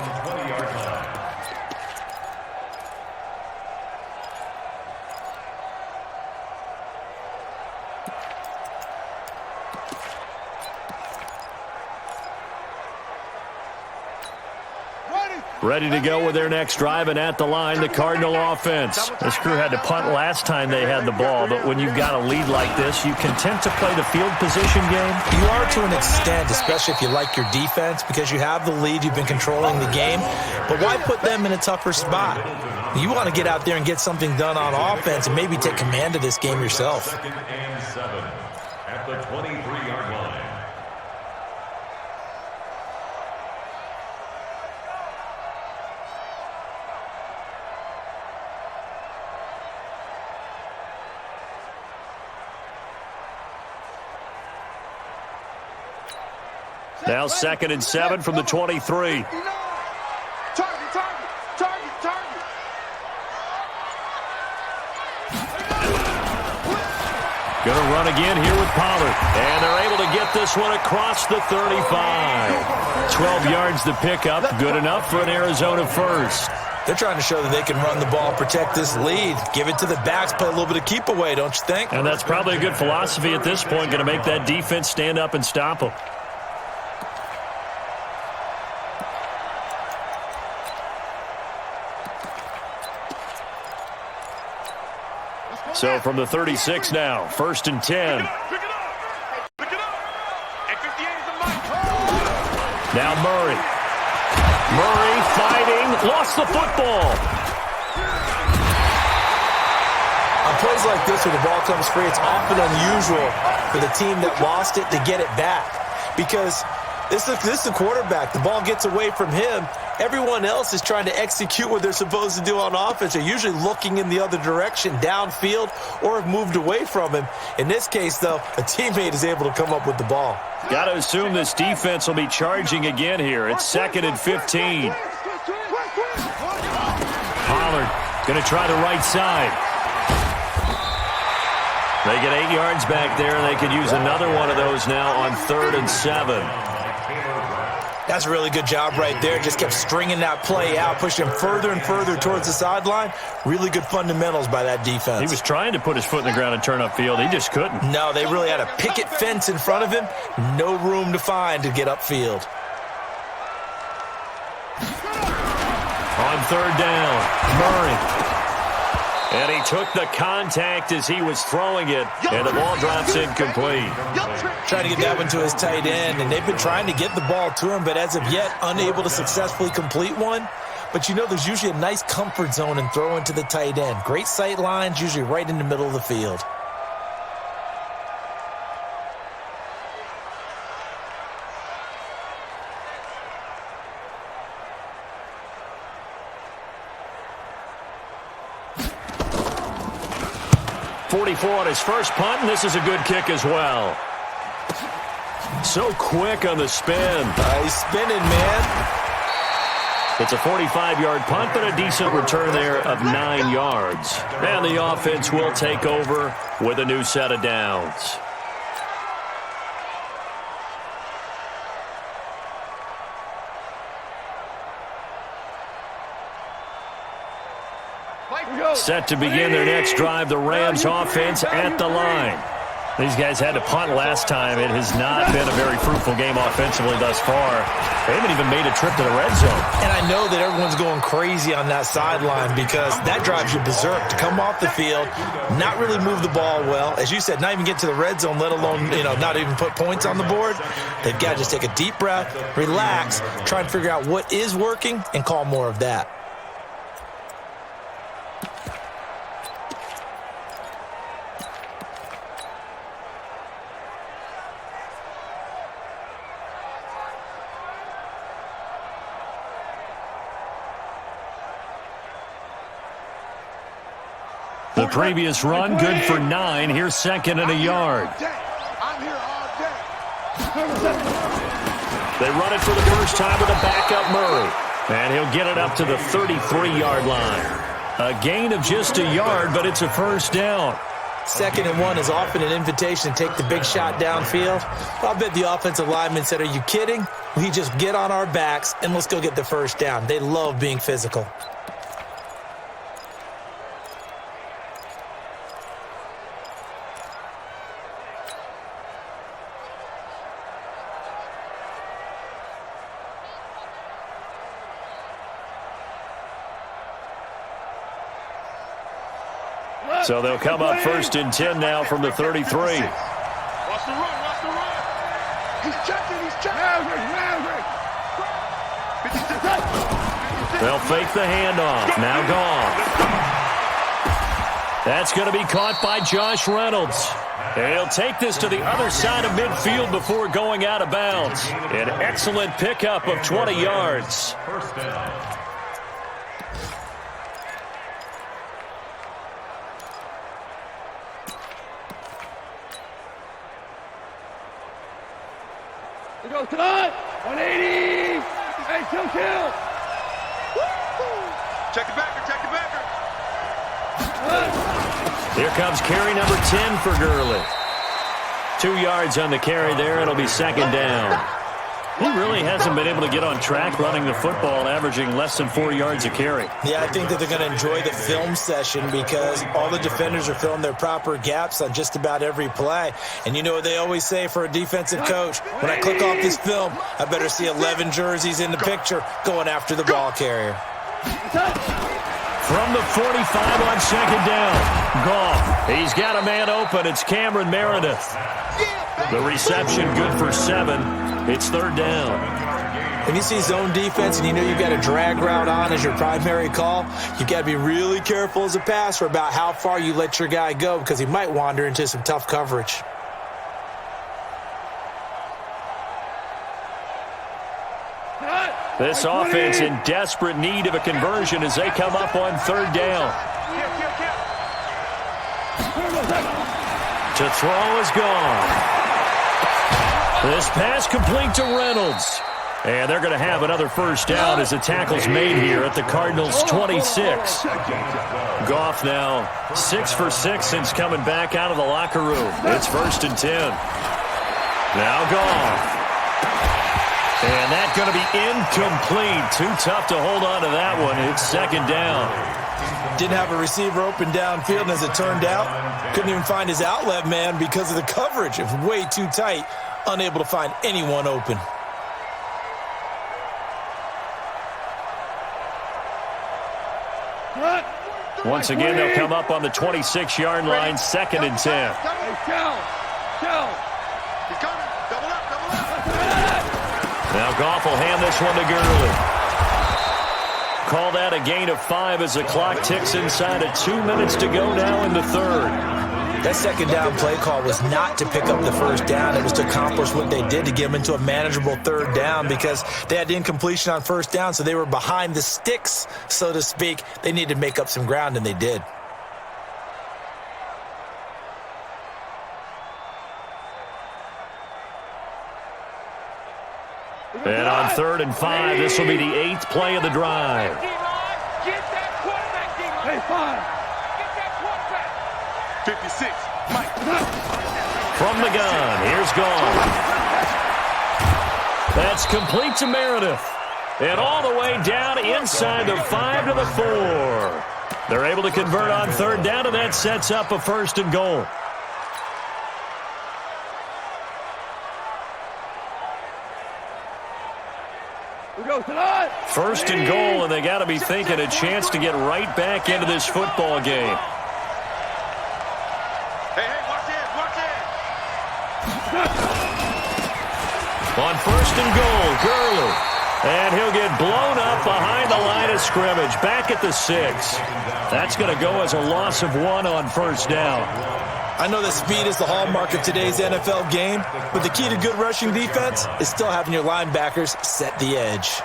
Ready to go with their next drive, and at the line, the Cardinal offense. This crew had to punt last time they had the ball, but when you've got a lead like this, you content to play the field position game? You are to an extent, especially if you like your defense, because you have the lead, you've been controlling the game. But why put them in a tougher spot? You want to get out there and get something done on offense and maybe take command of this game yourself. 2nd and 7 at the 23-yard line. Now 2nd and 7 from the 23. Target. Going to run again here with Pollard. And they're able to get this one across the 35. 12 yards to pick up. Good enough for an Arizona first. They're trying to show that they can run the ball, protect this lead, give it to the backs, play a little bit of keep away, don't you think? And that's probably a good philosophy at this point. Going to make that defense stand up and stop them. So from the 36 now, 1st and 10. Pick it up. Pick it up. At 58 is the mic. Now Murray. Murray fighting, lost the football. On plays like this where the ball comes free, it's often unusual for the team that lost it to get it back. Because this is the quarterback. The ball gets away from him. Everyone else is trying to execute what they're supposed to do on offense. They're usually looking in the other direction, downfield, or have moved away from him. In this case, though, a teammate is able to come up with the ball. Got to assume this defense will be charging again here. It's 2nd and 15. Pollard going to try the right side. They get 8 yards back there, and they could use another one of those now on 3rd and 7. That's a really good job right there. Just kept stringing that play out, pushing him further and further towards the sideline. Really good fundamentals by that defense. He was trying to put his foot in the ground and turn upfield. He just couldn't. No, they really had a picket fence in front of him. No room to find to get upfield. On 3rd down, Murray. And he took the contact as he was throwing it, and the ball drops incomplete. Trying to get that one to his tight end, and they've been trying to get the ball to him, but as of yet, unable to successfully complete one. But you know, there's usually a nice comfort zone in throwing to the tight end. Great sight lines, usually right in the middle of the field. On his first punt, and this is a good kick as well. So quick on the spin. He's spinning, man. It's a 45-yard punt, but a decent return there of 9 yards. And the offense will take over with a new set of downs. Set to begin their next drive, the Rams offense at the line. These guys had to punt last time. It has not been a very fruitful game offensively thus far. They haven't even made a trip to the red zone. And I know that everyone's going crazy on that sideline because that drives you berserk to come off the field, not really move the ball well. As you said, not even get to the red zone, let alone, not even put points on the board. They've got to just take a deep breath, relax, try and figure out what is working, and call more of that. The previous run, good for 9. Here's second and a yard. I'm here all day. They run it for the first time with a backup Murray. And he'll get it up to the 33-yard line. A gain of just a yard, but it's a first down. 2nd and 1 is often an invitation to take the big shot downfield. I bet the offensive lineman said, are you kidding? We just get on our backs and let's go get the first down. They love being physical. So they'll come up 1st and 10 now from the 33. Watch the run, watch the run. He's checking. They'll fake the handoff. Now Goff. That's going to be caught by Josh Reynolds. And he'll take this to the other side of midfield before going out of bounds. An excellent pickup of 20 yards. First down. Here goes tonight. 180. Hey, kill. Check the backer. Here comes carry number 10 for Gurley. 2 yards on the carry there. It'll be second down. He really hasn't been able to get on track running the football, averaging less than 4 yards a carry. Yeah, I think that they're going to enjoy the film session because all the defenders are filling their proper gaps on just about every play. And you know what they always say for a defensive coach? When I click off this film, I better see 11 jerseys in the picture going after the ball carrier. From the 45 on second down, Goff. He's got a man open. It's Cameron Meredith. The reception good for 7. It's 3rd down. When you see zone defense and you know you've got a drag route on as your primary call, you've got to be really careful as a passer about how far you let your guy go because he might wander into some tough coverage. This offense in desperate need of a conversion as they come up on 3rd down. To throw is gone. This pass complete to Reynolds. And they're going to have another first down as the tackle's made here at the Cardinals' 26. Goff now 6 for 6 since coming back out of the locker room. It's 1st and 10. Now Goff. And that's going to be incomplete. Too tough to hold on to that one. It's 2nd down. Didn't have a receiver open downfield, and as it turned out, couldn't even find his outlet man because of the coverage. It was way too tight, unable to find anyone open. Once again, they'll come up on the 26-yard line, 2nd and 10. He's coming. Double up. Now Goff will hand this one to Gurley. Call that a gain of 5 as the clock ticks inside of 2 minutes to go now in the 3rd. That 2nd down play call was not to pick up the first down. It was to accomplish what they did to get them into a manageable 3rd down because they had incompletion on 1st down, so they were behind the sticks, so to speak. They needed to make up some ground, and they did. And on 3rd and 5, this will be the 8th play of the drive. Get that quarterback, D-line. Hey, 5. Get that quarterback. 56. Mike. From the gun, here's Goff. That's complete to Meredith. And all the way down inside the 5 to the 4. They're able to convert on third down, and that sets up a 1st and goal. First and goal, and they got to be thinking a chance to get right back into this football game. Hey, watch it, watch it. On 1st and goal, Gurley. And he'll get blown up behind the line of scrimmage, back at the 6. That's going to go as a loss of 1 on 1st down. I know that speed is the hallmark of today's NFL game, but the key to good rushing defense is still having your linebackers set the edge.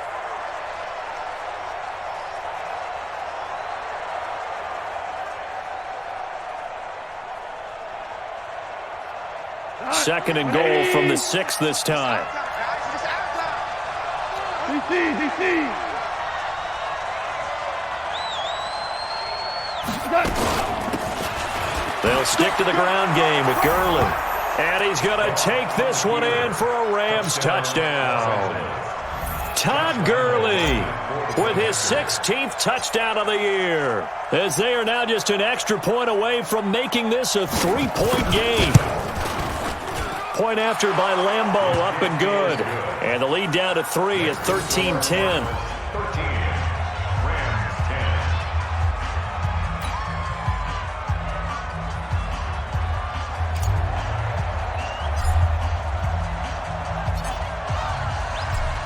Second and goal from the 6 this time. They'll stick to the ground game with Gurley. And he's going to take this one in for a Rams touchdown. Todd Gurley with his 16th touchdown of the year, as they are now just an extra point away from making this a 3-point game. Point after by Lambeau, up and good. And the lead down to 3 at 13-10.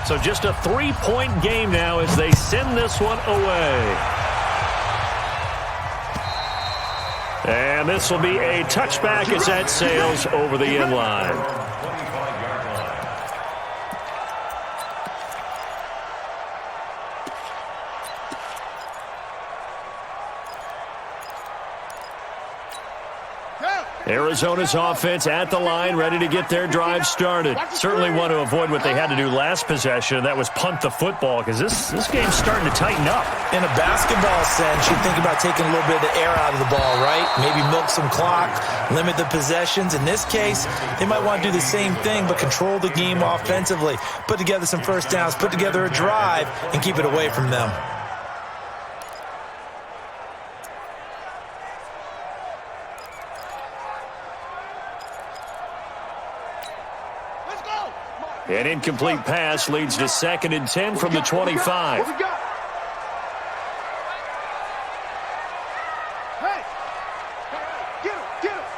So just a 3-point game now as they send this one away. And this will be a touchback as that sails over the end line. Arizona's offense at the line, ready to get their drive started. Certainly want to avoid what they had to do last possession. That was punt the football, because this game's starting to tighten up. In a basketball sense, you think about taking a little bit of the air out of the ball, right? Maybe milk some clock, limit the possessions. In this case, they might want to do the same thing, but control the game offensively. Put together some first downs, put together a drive, and keep it away from them. An incomplete pass leads to 2nd and 10 from the 25. What we got? Hey! Get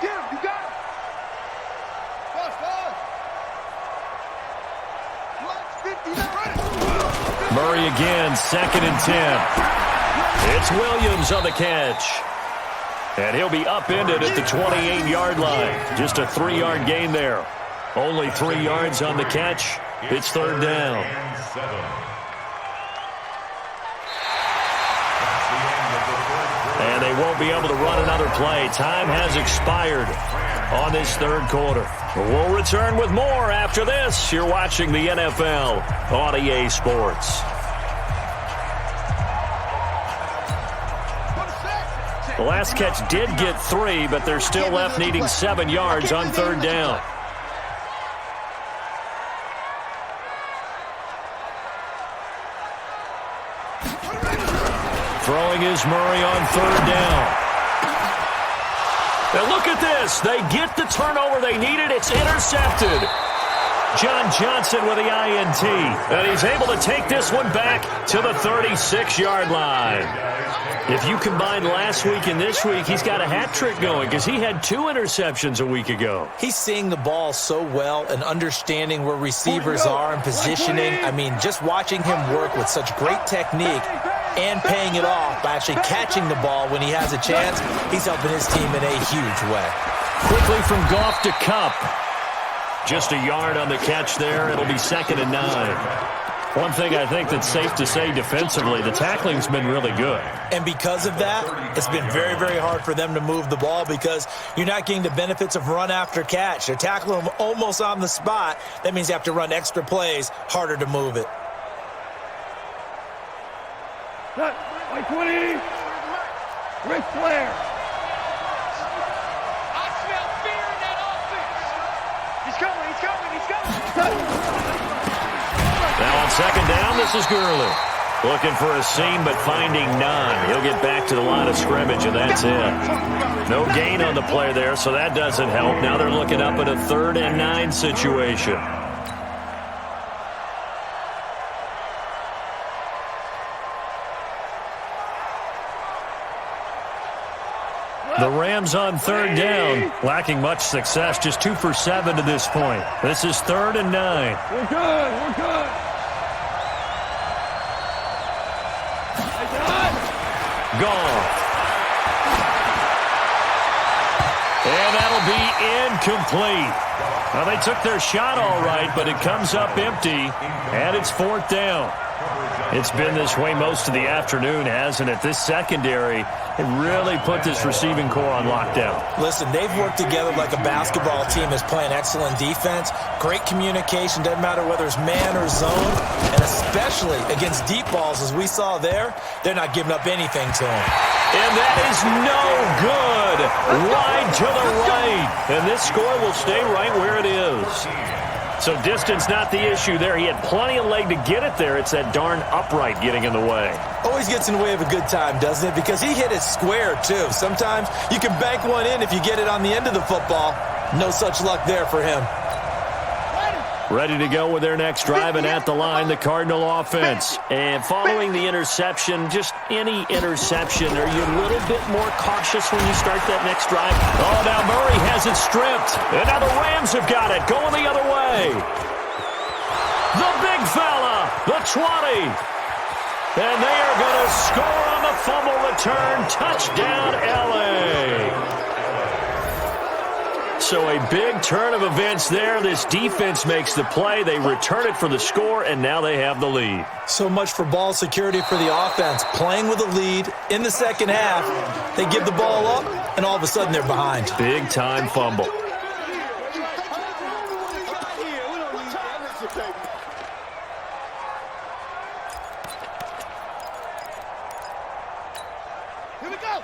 him! You got him! Fast. Murray again, 2nd and 10. It's Williams on the catch. And he'll be upended at the 28-yard line. Just a 3-yard gain there. Only 3 yards on the catch. It's 3rd down. And they won't be able to run another play. Time has expired on this 3rd quarter. We'll return with more after this. You're watching the NFL on EA Sports. The last catch did get 3, but they're still left needing 7 yards on 3rd down. Throwing is Murray on 3rd down. Now look at this. They get the turnover they needed. It's intercepted. John Johnson with the INT. And he's able to take this one back to the 36-yard line. If you combine last week and this week, he's got a hat trick going because he had 2 interceptions a week ago. He's seeing the ball so well and understanding where receivers are and positioning. I mean, just watching him work with such great technique and paying it off by actually catching the ball when he has a chance, he's helping his team in a huge way. Quickly from Goff to Kupp. Just a yard on the catch there. It'll be 2nd and 9. One thing I think that's safe to say defensively, the tackling's been really good. And because of that, it's been very, very hard for them to move the ball because you're not getting the benefits of run after catch. They're tackling them almost on the spot. That means you have to run extra plays, harder to move it. White 20. Ric Flair. I smell fear in that offense. He's coming. Now on 2nd down, this is Gurley. Looking for a seam, but finding none. He'll get back to the line of scrimmage, and that's it. No gain on the play there, so that doesn't help. Now they're looking up at a 3rd and 9 situation. The Rams on 3rd down, lacking much success, just 2 for 7 to this point. This is 3rd and 9. We're good. We're good. Gone. And that'll be incomplete. Well, they took their shot all right, but it comes up empty, and it's 4th down. It's been this way most of the afternoon, hasn't it? This secondary, it really put this receiving core on lockdown. Listen, they've worked together like a basketball team is playing excellent defense. Great communication, doesn't matter whether it's man or zone. And especially against deep balls, as we saw there, they're not giving up anything to them. And that is no good. Wide to the right. And this score will stay right where it is. So distance not the issue there. He had plenty of leg to get it there. It's that darn upright getting in the way. Always gets in the way of a good time, doesn't it? Because he hit it square, too. Sometimes you can bank one in if you get it on the end of the football. No such luck there for him. Ready to go with their next drive, and at the line, the Cardinal offense. And following the interception, just any interception, are you a little bit more cautious when you start that next drive? Oh, now Murray has it stripped. And now the Rams have got it, going the other way. The big fella, the 20. And they are going to score on the fumble return. Touchdown, L.A. So a big turn of events there. This defense makes the play. They return it for the score, and now they have the lead. So much for ball security for the offense. Playing with a lead in the second half. They give the ball up, and all of a sudden they're behind. Big-time fumble.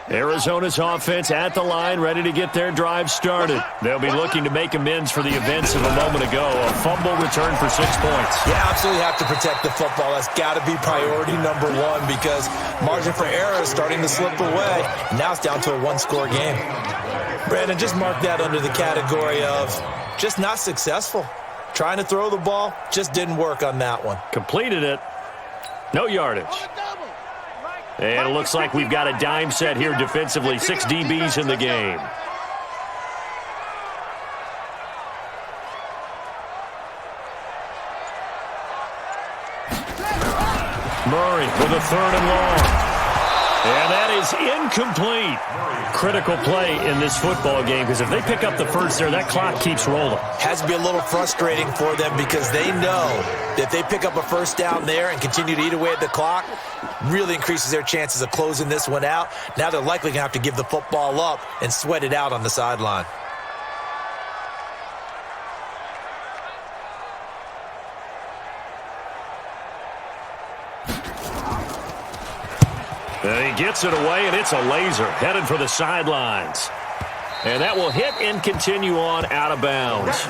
Arizona's offense at the line, ready to get their drive started. They'll be looking to make amends for the events of a moment ago. A fumble return for 6 points. You absolutely have to protect the football. That's got to be priority number one because margin for error is starting to slip away. Now it's down to a one-score game. Brandon, just mark that under the category of just not successful. Trying to throw the ball, just didn't work on that one. Completed it. No yardage. And it looks like we've got a dime set here defensively. 6 DBs in the game. Murray with a 3rd and long. And that is incomplete. Critical play in this football game because if they pick up the first there, that clock keeps rolling. Has to be a little frustrating for them because they know that if they pick up a first down there and continue to eat away at the clock, really increases their chances of closing this one out. Now they're likely going to have to give the football up and sweat it out on the sideline. And he gets it away, and it's a laser headed for the sidelines. And that will hit and continue on out of bounds.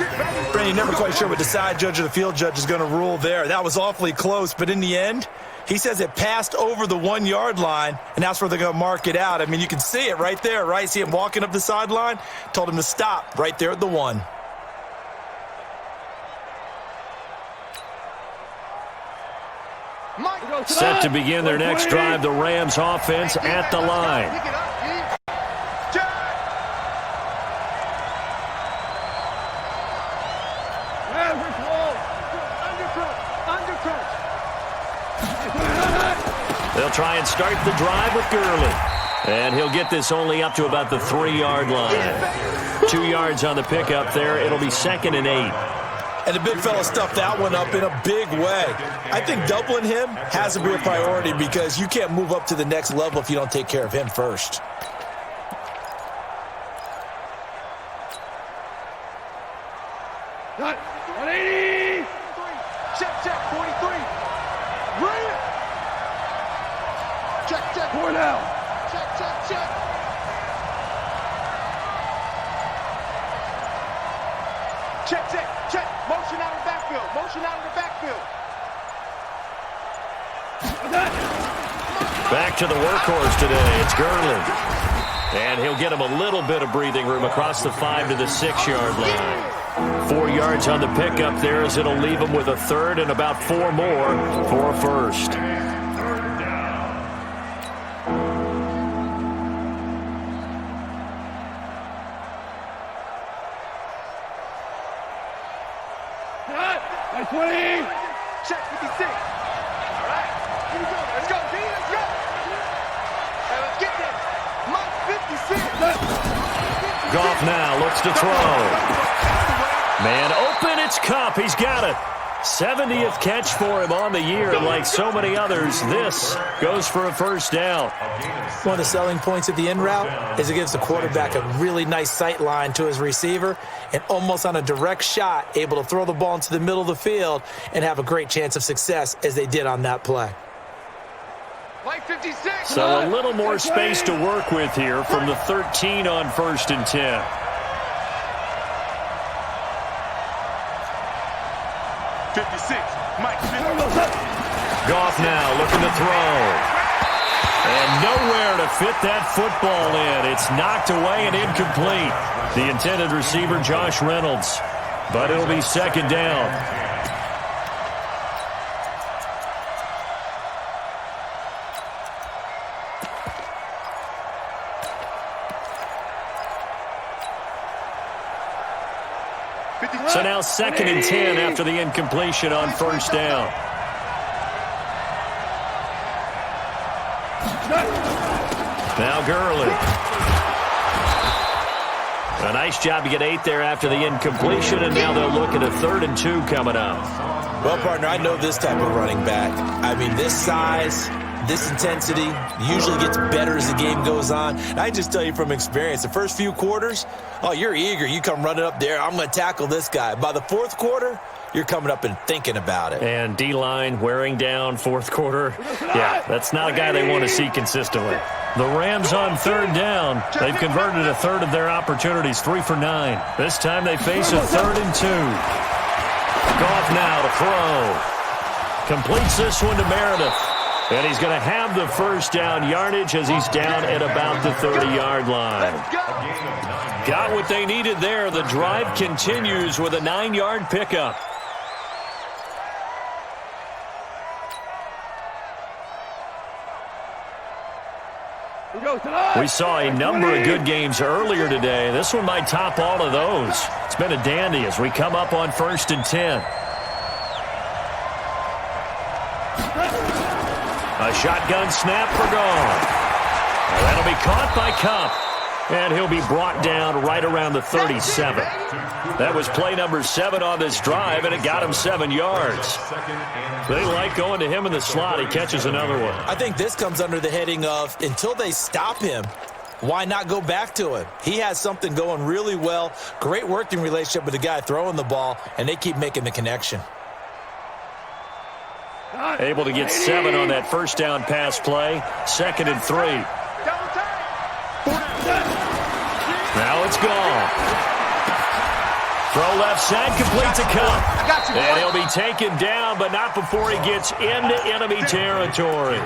Brandon, you're never quite sure what the side judge or the field judge is going to rule there. That was awfully close, but in the end, he says it passed over the 1-yard line, and that's where they're going to mark it out. I mean, you can see it right there, right? See him walking up the sideline? Told him to stop right there at the 1. Set to begin their next drive, the Rams offense at the line. They'll try and start the drive with Gurley. And he'll get this only up to about the 3-yard line. 2 yards on the pickup there. It'll be 2nd and 8. And the big fella stuffed that one up in a big way. I think doubling him has to be a priority because you can't move up to the next level if you don't take care of him first. Got 180. Check, 43. Bring it. Check. 4 down. Check. Check. Motion out of the backfield. Back to the workhorse today. It's Gurley. And he'll get him a little bit of breathing room across the 5 to the 6-yard line. 4 yards on the pickup there as it'll leave him with a third and about 4 more for a first. Check 56. All right, here we go. Let's go, D. Let's go. Hey, let's get this. Mike 56. Goff now looks to throw. Man open, it's Kupp. He's got it. 70th catch for him on the year, and like so many others, this goes for a first down. One of the selling points of the in route is it gives the quarterback a really nice sight line to his receiver and almost on a direct shot able to throw the ball into the middle of the field and have a great chance of success as they did on that play. Mike 56. So a little more space to work with here from the 13 on 1st and 10. Goff now looking to throw. And nowhere to fit that football in. It's knocked away and incomplete. The intended receiver, Josh Reynolds. But it'll be second down. So now 2nd and 10 after the incompletion on first down. Now Gurley. A nice job to get 8 there after the incompletion, and now they'll look at a 3rd and 2 coming up. Well, partner, I know this type of running back. I mean, this size, this intensity usually gets better as the game goes on. And I just tell you from experience, the first few quarters, oh, you're eager. You come running up there, I'm going to tackle this guy. By the 4th quarter, you're coming up and thinking about it. And D-line wearing down 4th quarter. Yeah, that's not a guy they want to see consistently. The Rams on 3rd down. They've converted a 1/3 of their opportunities, 3 for 9. This time they face a 3rd and 2. Goff now to throw. Completes this one to Meredith. And he's going to have the first down yardage as he's down at about the 30-yard line. Got what they needed there. The drive continues with a 9-yard pickup. We saw a number of good games earlier today. This one might top all of those. It's been a dandy as we come up on 1st and 10. A shotgun snap for Goff. That'll be caught by Kupp. And he'll be brought down right around the 37. That was play number 7 on this drive, and it got him 7 yards. They like going to him in the slot. He catches another one. I think this comes under the heading of until they stop him, why not go back to him? He has something going really well. Great working relationship with the guy throwing the ball, and they keep making the connection. Able to get 7 on that first down pass play. 2nd and 3. Now it's gone. Throw left side, complete to Kupp. And he'll be taken down, but not before he gets into enemy territory.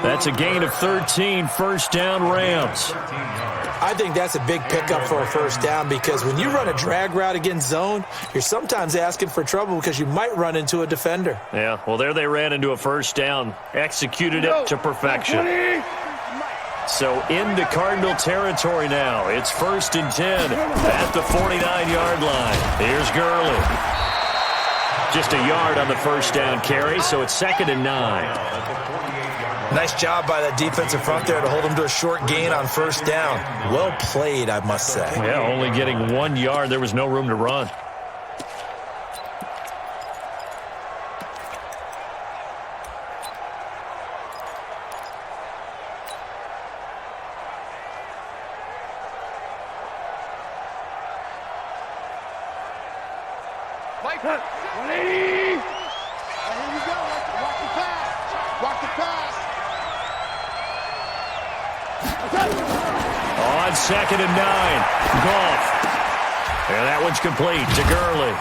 That's a gain of 13, first down Rams. I think that's a big pickup for a first down because when you run a drag route against zone, you're sometimes asking for trouble because you might run into a defender. Yeah, well, there they ran into a first down, executed it to perfection. So into Cardinal territory now. It's 1st and 10 at the 49-yard line. Here's Gurley. Just a yard on the first down carry, so it's 2nd and 9. Nice job by that defensive front there to hold him to a short gain on first down. Well played, I must say. Yeah, only getting 1 yard. There was no room to run. Mike, 180. Here we go. Watch the pass. Watch the pass. On 2nd and 9, Goff. And that one's complete to Gurley.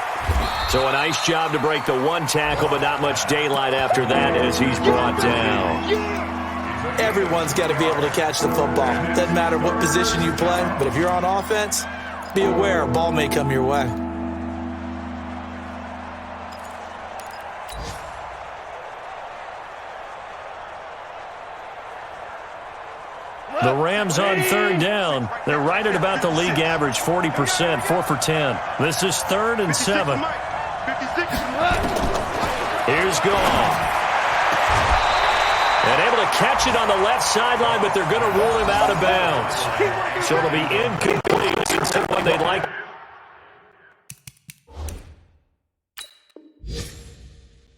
So a nice job to break the one tackle, but not much daylight after that as he's brought down. Everyone's got to be able to catch the football. Doesn't matter what position you play, but if you're on offense, be aware a ball may come your way. The Rams on third down. They're right at about the league average, 40%, 4 for 10. This is 3rd and 7. Here's Goff. And able to catch it on the left sideline, but they're going to rule him out of bounds. So it'll be incomplete. It's what they'd like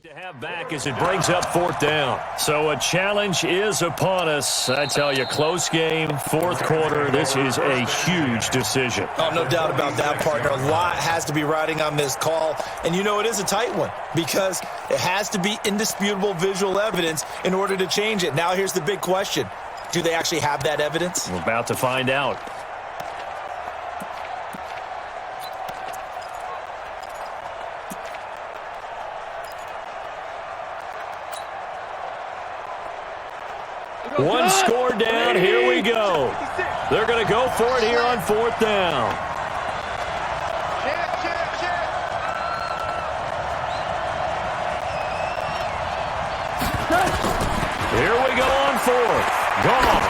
to have back as it brings up 4th down. So a challenge is upon us. I tell you, close game, 4th quarter. This is a huge decision. Oh, no doubt about that, partner. A lot has to be riding on this call. And you know it is a tight one because it has to be indisputable visual evidence in order to change it. Now here's the big question. Do they actually have that evidence? We're about to find out. One score down. Here we go. They're going to go for it here on 4th down. Here we go on 4th. Gone.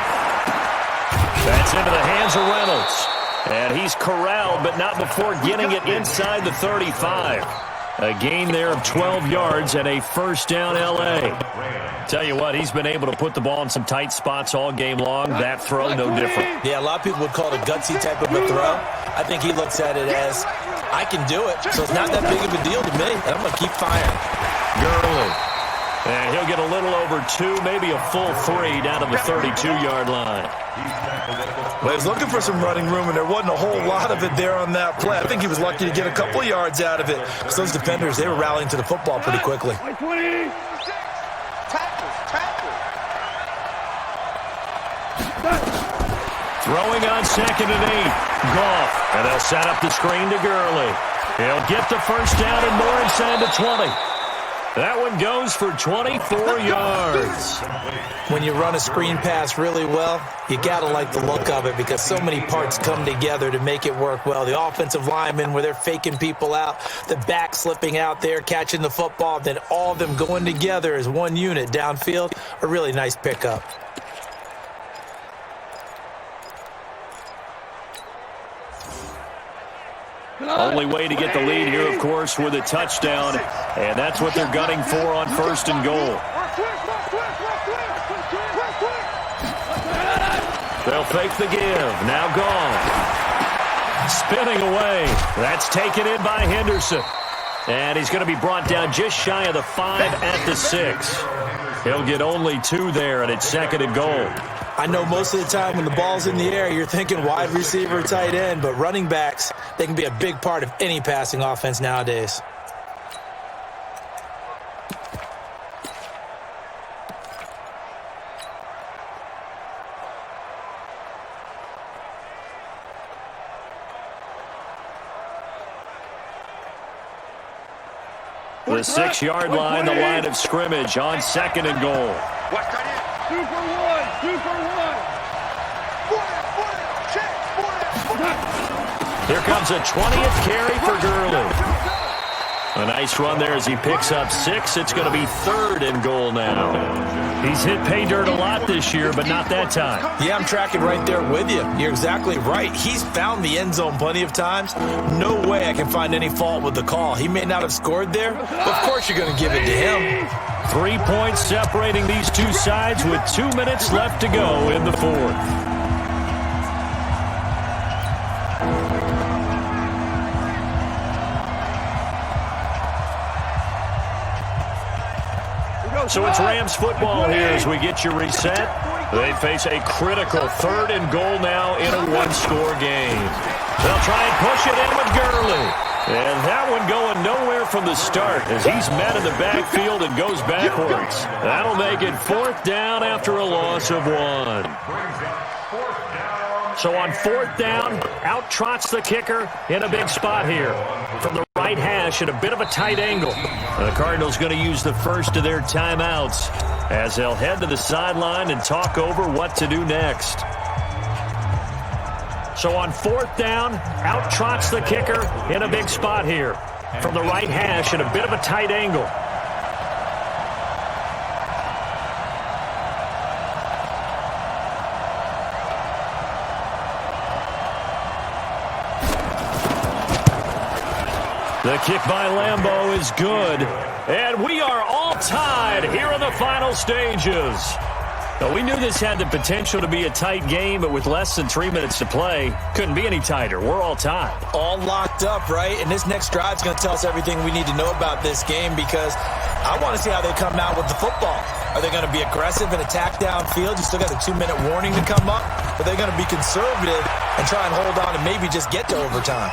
That's into the hands of Reynolds. And he's corralled, but not before getting it inside the 35. A gain there of 12 yards and a 1st down L.A. Tell you what, he's been able to put the ball in some tight spots all game long. That throw, no different. Yeah, a lot of people would call it a gutsy type of a throw. I think he looks at it as, I can do it, so it's not that big of a deal to me, and I'm going to keep firing. Gurley. And he'll get a little over 2, maybe a full 3 down to the 32-yard line. Well, he was looking for some running room, and there wasn't a whole lot of it there on that play. I think he was lucky to get a couple of yards out of it because those defenders, they were rallying to the football pretty quickly. Throwing on 2nd and 8. Goff. And they'll set up the screen to Gurley. He'll get the 1st down and more inside the 20. That one goes for 24 yards. When you run a screen pass really well, you got to like the look of it because so many parts come together to make it work well. The offensive linemen, where they're faking people out, the back slipping out there, catching the football, then all of them going together as one unit downfield, a really nice pickup. Only way to get the lead here, of course, with a touchdown. And that's what they're gunning for on 1st and goal. They'll fake the give. Now gone. Spinning away. That's taken in by Henderson. And he's going to be brought down just shy of the 5 at the 6. He'll get only 2 there, and it's 2nd and goal. I know most of the time when the ball's in the air, you're thinking wide receiver, tight end, but running backs, they can be a big part of any passing offense nowadays. The 6-yard line, the line of scrimmage on 2nd and goal. Watch right in. 2 for 1. 2 for 1. Here comes a 20th carry for Gurley. A nice run there as he picks up 6. It's going to be 3rd and goal now. He's hit pay dirt a lot this year, but not that time. Yeah, I'm tracking right there with you. You're exactly right. He's found the end zone plenty of times. No way I can find any fault with the call. He may not have scored there, but of course you're going to give it to him. 3 points separating these two sides with 2 minutes left to go in the 4th. So it's Rams football here as we get you reset. They face a critical 3rd and goal now in a 1-score game. They'll try and push it in with Gurley. And that one going nowhere from the start as he's met in the backfield and goes backwards. That'll make it 4th down after a loss of 1. So on 4th down, out trots the kicker in a big spot here. From the right right hash at a bit of a tight angle. The Cardinals going to use the first of their timeouts as they'll head to the sideline and talk over what to do next. So on 4th down, out trots the kicker in a big spot here. From the right hash at a bit of a tight angle. The kick by Lambeau is good. And we are all tied here in the final stages. Now, we knew this had the potential to be a tight game, but with less than 3 minutes to play, couldn't be any tighter. We're all tied. All locked up, right? And this next drive is going to tell us everything we need to know about this game because I want to see how they come out with the football. Are they going to be aggressive and attack downfield? You still got a 2-minute warning to come up. Are they going to be conservative and try and hold on and maybe just get to overtime?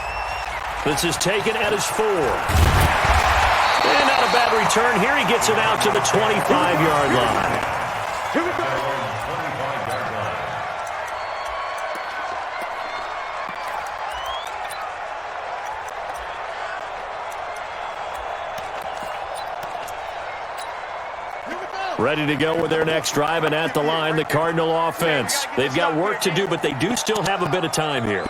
This is taken at his 4. And not a bad return here. He gets it out to the 25-yard line. Here we go. Ready to go with their next drive, and at the line, the Cardinal offense. They've got work to do, but they do still have a bit of time here.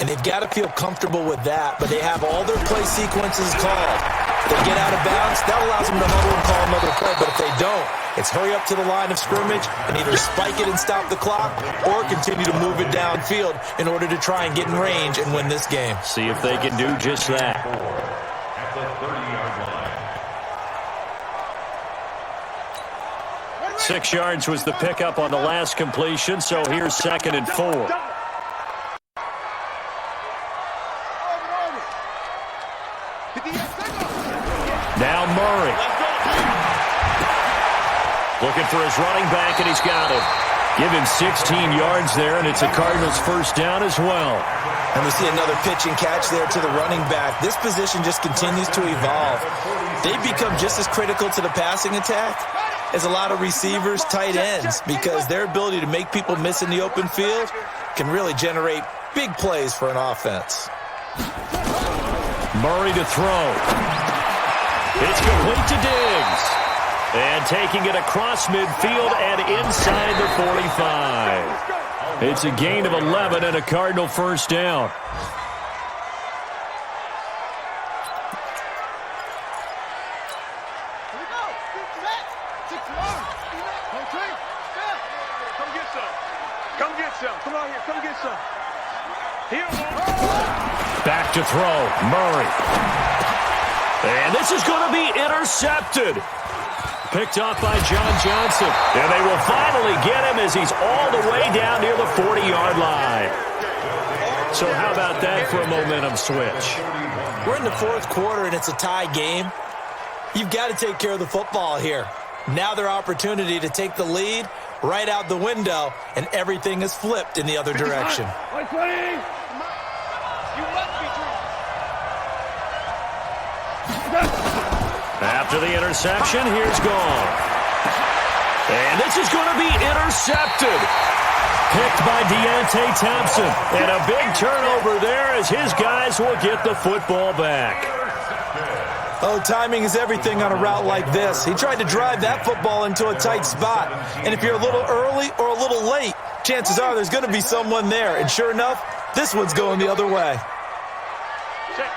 And they've got to feel comfortable with that, but they have all their play sequences called. If they get out of bounds, that allows them to huddle and call another play, but if they don't, it's hurry up to the line of scrimmage and either spike it and stop the clock or continue to move it downfield in order to try and get in range and win this game. See if they can do just that. At the 30-yard line. 6 yards was the pickup on the last completion, so here's 2nd and 4. Now Murray. Looking for his running back, and he's got him. Give him 16 yards there, and it's a Cardinals first down as well. And we see another pitch and catch there to the running back. This position just continues to evolve. They've become just as critical to the passing attack as a lot of receivers, tight ends, because their ability to make people miss in the open field can really generate big plays for an offense. Murray to throw. It's complete to Diggs. And taking it across midfield and inside the 45. It's a gain of 11 and a Cardinal first down. Come get some. Come on here. Come get some. Here. Back to throw. Murray. And this is going to be intercepted. Picked off by John Johnson. And they will finally get him as he's all the way down near the 40-yard line. So how about that for a momentum switch? We're in the 4th quarter, and it's a tie game. You've got to take care of the football here. Now their opportunity to take the lead right out the window, and everything is flipped in the other direction. After the interception, here's gone. And this is going to be intercepted. Picked by Deontay Thompson. And a big turnover there as his guys will get the football back. Oh, timing is everything on a route like this. He tried to drive that football into a tight spot. And if you're a little early or a little late, chances are there's going to be someone there. And sure enough, this one's going the other way. Check.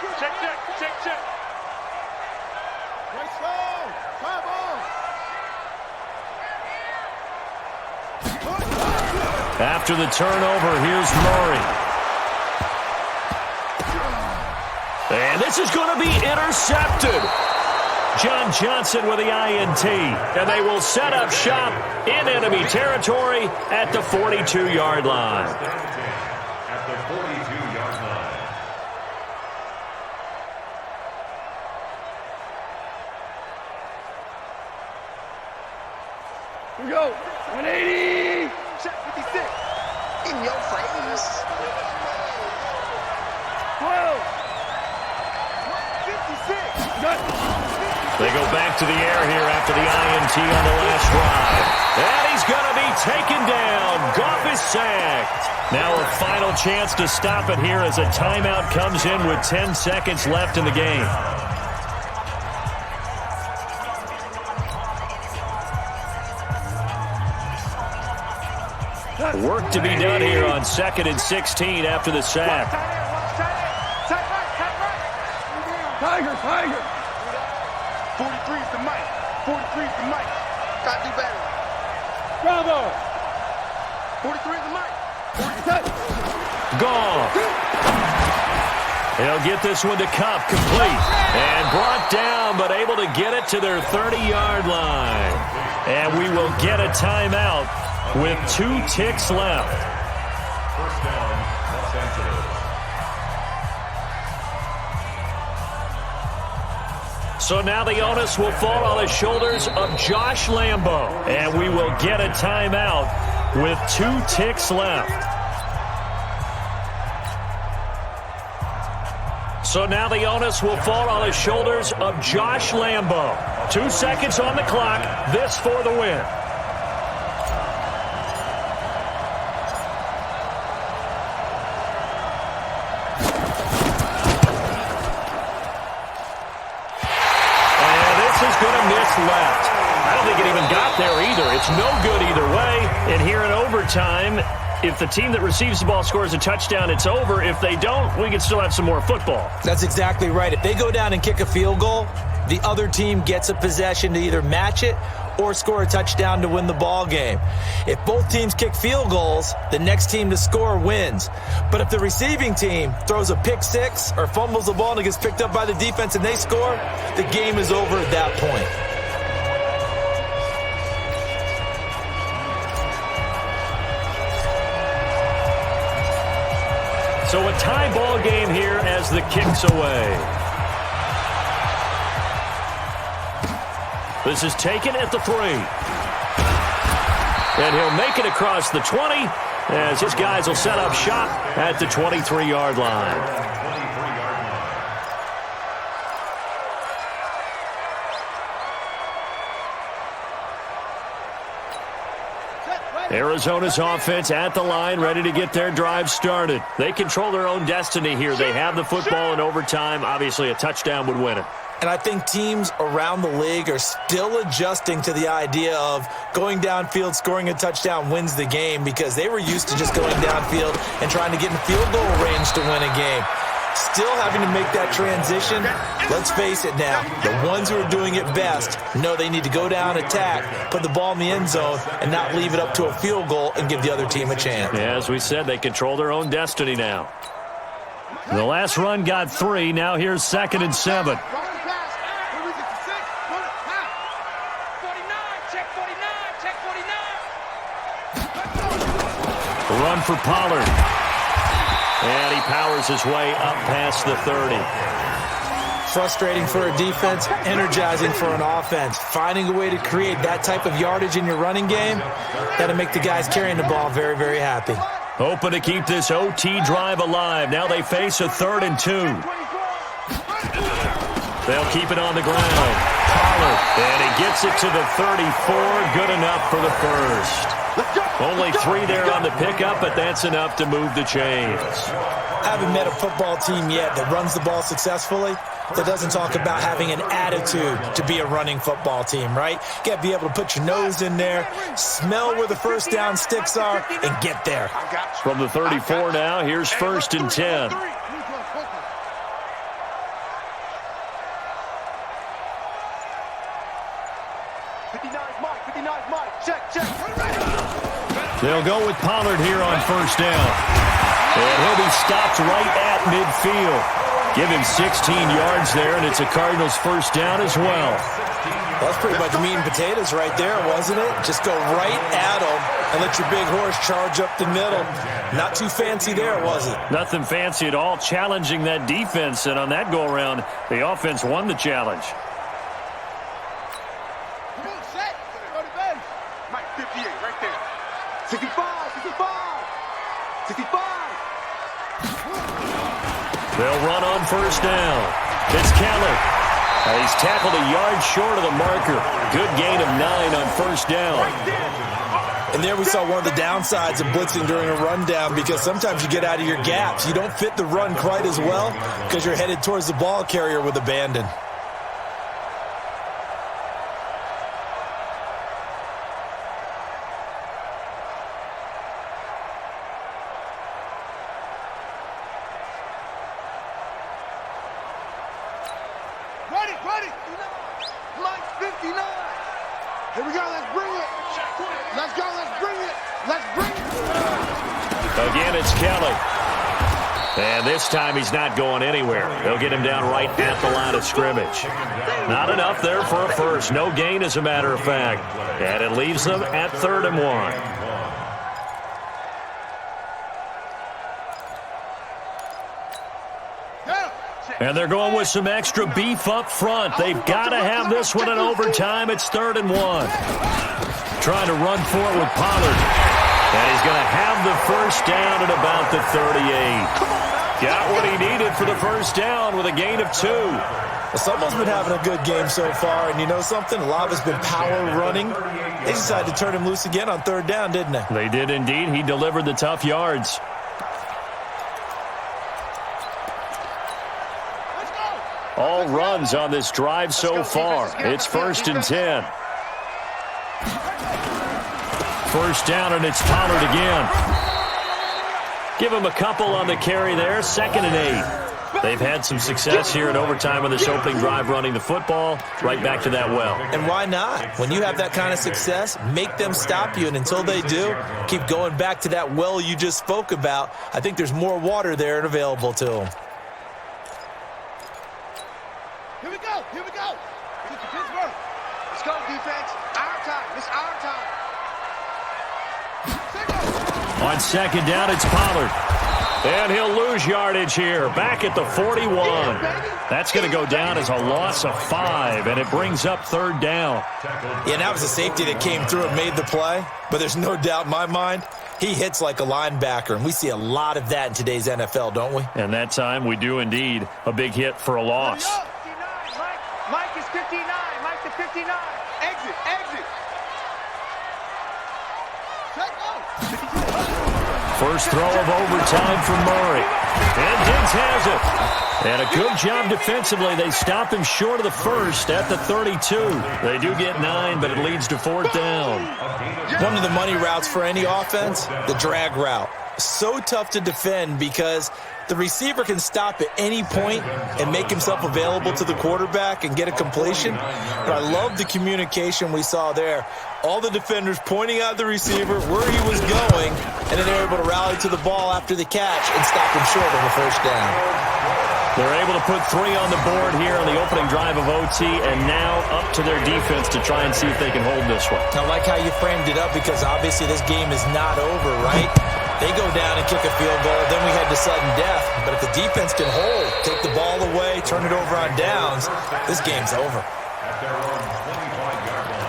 After the turnover, here's Murray. And this is going to be intercepted. John Johnson with the INT. And they will set up shop in enemy territory at the 42-yard line. At the 42-yard line. Here we go. 180. Check 56. In your face. 12. 56. They go back to the air here after the INT on the last drive. And he's going to be taken down. Goff is sacked. Now a final chance to stop it here as a timeout comes in with 10 seconds left in the game. Work to be done here on 2nd and 16 after the sack. Tiger. 43 is the mic. 43 is the mic. Gotta do better. Bravo. 43 is the mic. 47. Gone. They'll get this one to Cup, complete. And brought down, but able to get it to their 30-yard line. And we will get a timeout with 2 ticks left. First down, Los Angeles. So now the onus will fall on the shoulders of Josh Lambo. And we will get a timeout with 2 ticks left. So now the onus will fall on the shoulders of Josh Lambo. 2 seconds on the clock. This for the win. Left. I don't think it even got there either. It's no good either way. And here in overtime, if the team that receives the ball scores a touchdown, it's over. If they don't, we can still have some more football. That's exactly right. If they go down and kick a field goal, the other team gets a possession to either match it or score a touchdown to win the ball game. If both teams kick field goals, the next team to score wins. But if the receiving team throws a pick six or fumbles the ball and it gets picked up by the defense and they score, the game is over at that point. So a tie ball game here as the kick's away. This is taken at the 3. And he'll make it across the 20 as his guys will set up shop at the 23-yard line. Arizona's offense at the line, ready to get their drive started. They control their own destiny here. They have the football in overtime. Obviously, a touchdown would win it. And I think teams around the league are still adjusting to the idea of going downfield, scoring a touchdown wins the game, because they were used to just going downfield and trying to get in field goal range to win a game. Still having to make that transition. Let's face it now, the ones who are doing it best know they need to go down, attack, put the ball in the end zone, and not leave it up to a field goal and give the other team a chance. Yeah, as we said, they control their own destiny now. The last run got 3. Now here's 2nd and 7. Run for Pollard. And he powers his way up past the 30. Frustrating for a defense, energizing for an offense. Finding a way to create that type of yardage in your running game, that'll make the guys carrying the ball very, very happy. Hoping to keep this OT drive alive. Now they face a 3rd and 2. They'll keep it on the ground. Pollard, and he gets it to the 34. Good enough for the first. Only 3 there on the pickup, but that's enough to move the chains. I haven't met a football team yet that runs the ball successfully that doesn't talk about having an attitude to be a running football team, right? You got to be able to put your nose in there, smell where the first down sticks are, and get there. From the 34 now, here's 1st and 10. They'll go with Pollard here on 1st down. And he'll be stopped right at midfield. Give him 16 yards there, and it's a Cardinals 1st down as well. That's pretty much meat and potatoes right there, wasn't it? Just go right at them and let your big horse charge up the middle. Not too fancy there, was it? Nothing fancy at all, challenging that defense. And on that go-around, the offense won the challenge. Mike, 58, right there. 65, 65, 65. They'll run on 1st down. It's Keller. He's tackled a yard short of the marker. Good gain of 9 on first down. And there we saw one of the downsides of blitzing during a rundown, because sometimes you get out of your gaps. You don't fit the run quite as well because you're headed towards the ball carrier with abandon. Ready. Mike 59. Here we go. Let's bring it. Let's go. Let's bring it. Let's bring it. Again, it's Kelly. And this time he's not going anywhere. They'll get him down right at the line of scrimmage. Not enough there for a first. No gain, as a matter of fact. And it leaves them at 3rd and 1. And they're going with some extra beef up front. They've got to have this one in overtime. It's 3rd and 1. Trying to run for it with Pollard. And he's going to have the first down at about the 38. Got what he needed for the first down with a gain of 2. Well, someone's been having a good game so far, and you know something? A lot of it's been power running. They decided to turn him loose again on 3rd down, didn't they? They did indeed. He delivered the tough yards. All runs on this drive so far. It's 1st and 10. First down, and it's Pollard again. Give him a couple on the carry there. 2nd and 8. They've had some success here in overtime on this opening drive running the football. Right back to that well. And why not? When you have that kind of success, make them stop you. And until they do, keep going back to that well you just spoke about. I think there's more water there and available to them. Here we go. Get to Pittsburgh. Let's go, defense. Our time. It's our time. On 2nd down, it's Pollard. And he'll lose yardage here. Back at the 41. That's going to go down as a loss of 5, and it brings up 3rd down. Yeah, and that was a safety that came through and made the play. But there's no doubt in my mind, he hits like a linebacker, and we see a lot of that in today's NFL, don't we? And that time we do indeed. A big hit for a loss. Mike is 59. Mike to 59. Exit. First throw of overtime for Murray. And Diggs has it. And a good job defensively. They stop him short of the first at the 32. They do get 9, but it leads to 4th down. One of the money routes for any offense, the drag route. So tough to defend because the receiver can stop at any point and make himself available to the quarterback and get a completion. But I love the communication we saw there. All the defenders pointing out the receiver where he was going, and then they're able to rally to the ball after the catch and stop him short of the first down. They're able to put 3 on the board here on the opening drive of OT, and now up to their defense to try and see if they can hold this one. I like how you framed it up because obviously this game is not over, right? They go down and kick a field goal, then we head to sudden death. But if the defense can hold, take the ball away, turn it over on downs, this game's over. At their own 25-yard line.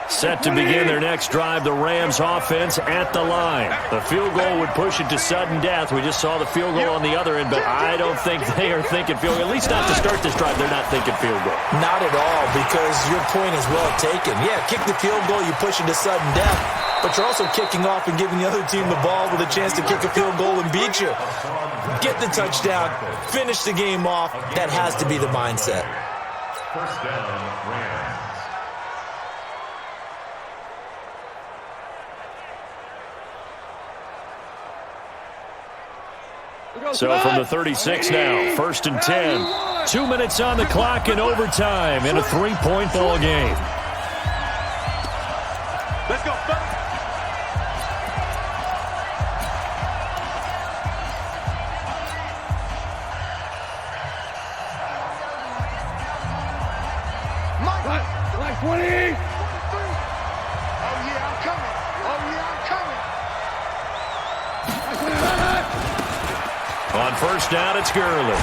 Set to begin their next drive, the Rams offense at the line. The field goal would push it to sudden death. We just saw the field goal on the other end, but I don't think they are thinking field goal. At least not to start this drive. They're not thinking field goal. Not at all, because your point is well taken. Yeah, kick the field goal, you push it to sudden death, but you're also kicking off and giving the other team the ball with a chance to kick a field goal and beat you. Get the touchdown, finish the game off. That has to be the mindset. First down, Rams. So from the 36 now, 1st and 10. 2 minutes on the clock in overtime in a 3-point ball game. Let's go. Mike 20. Oh, yeah, I'm coming. On first down, it's Gurley.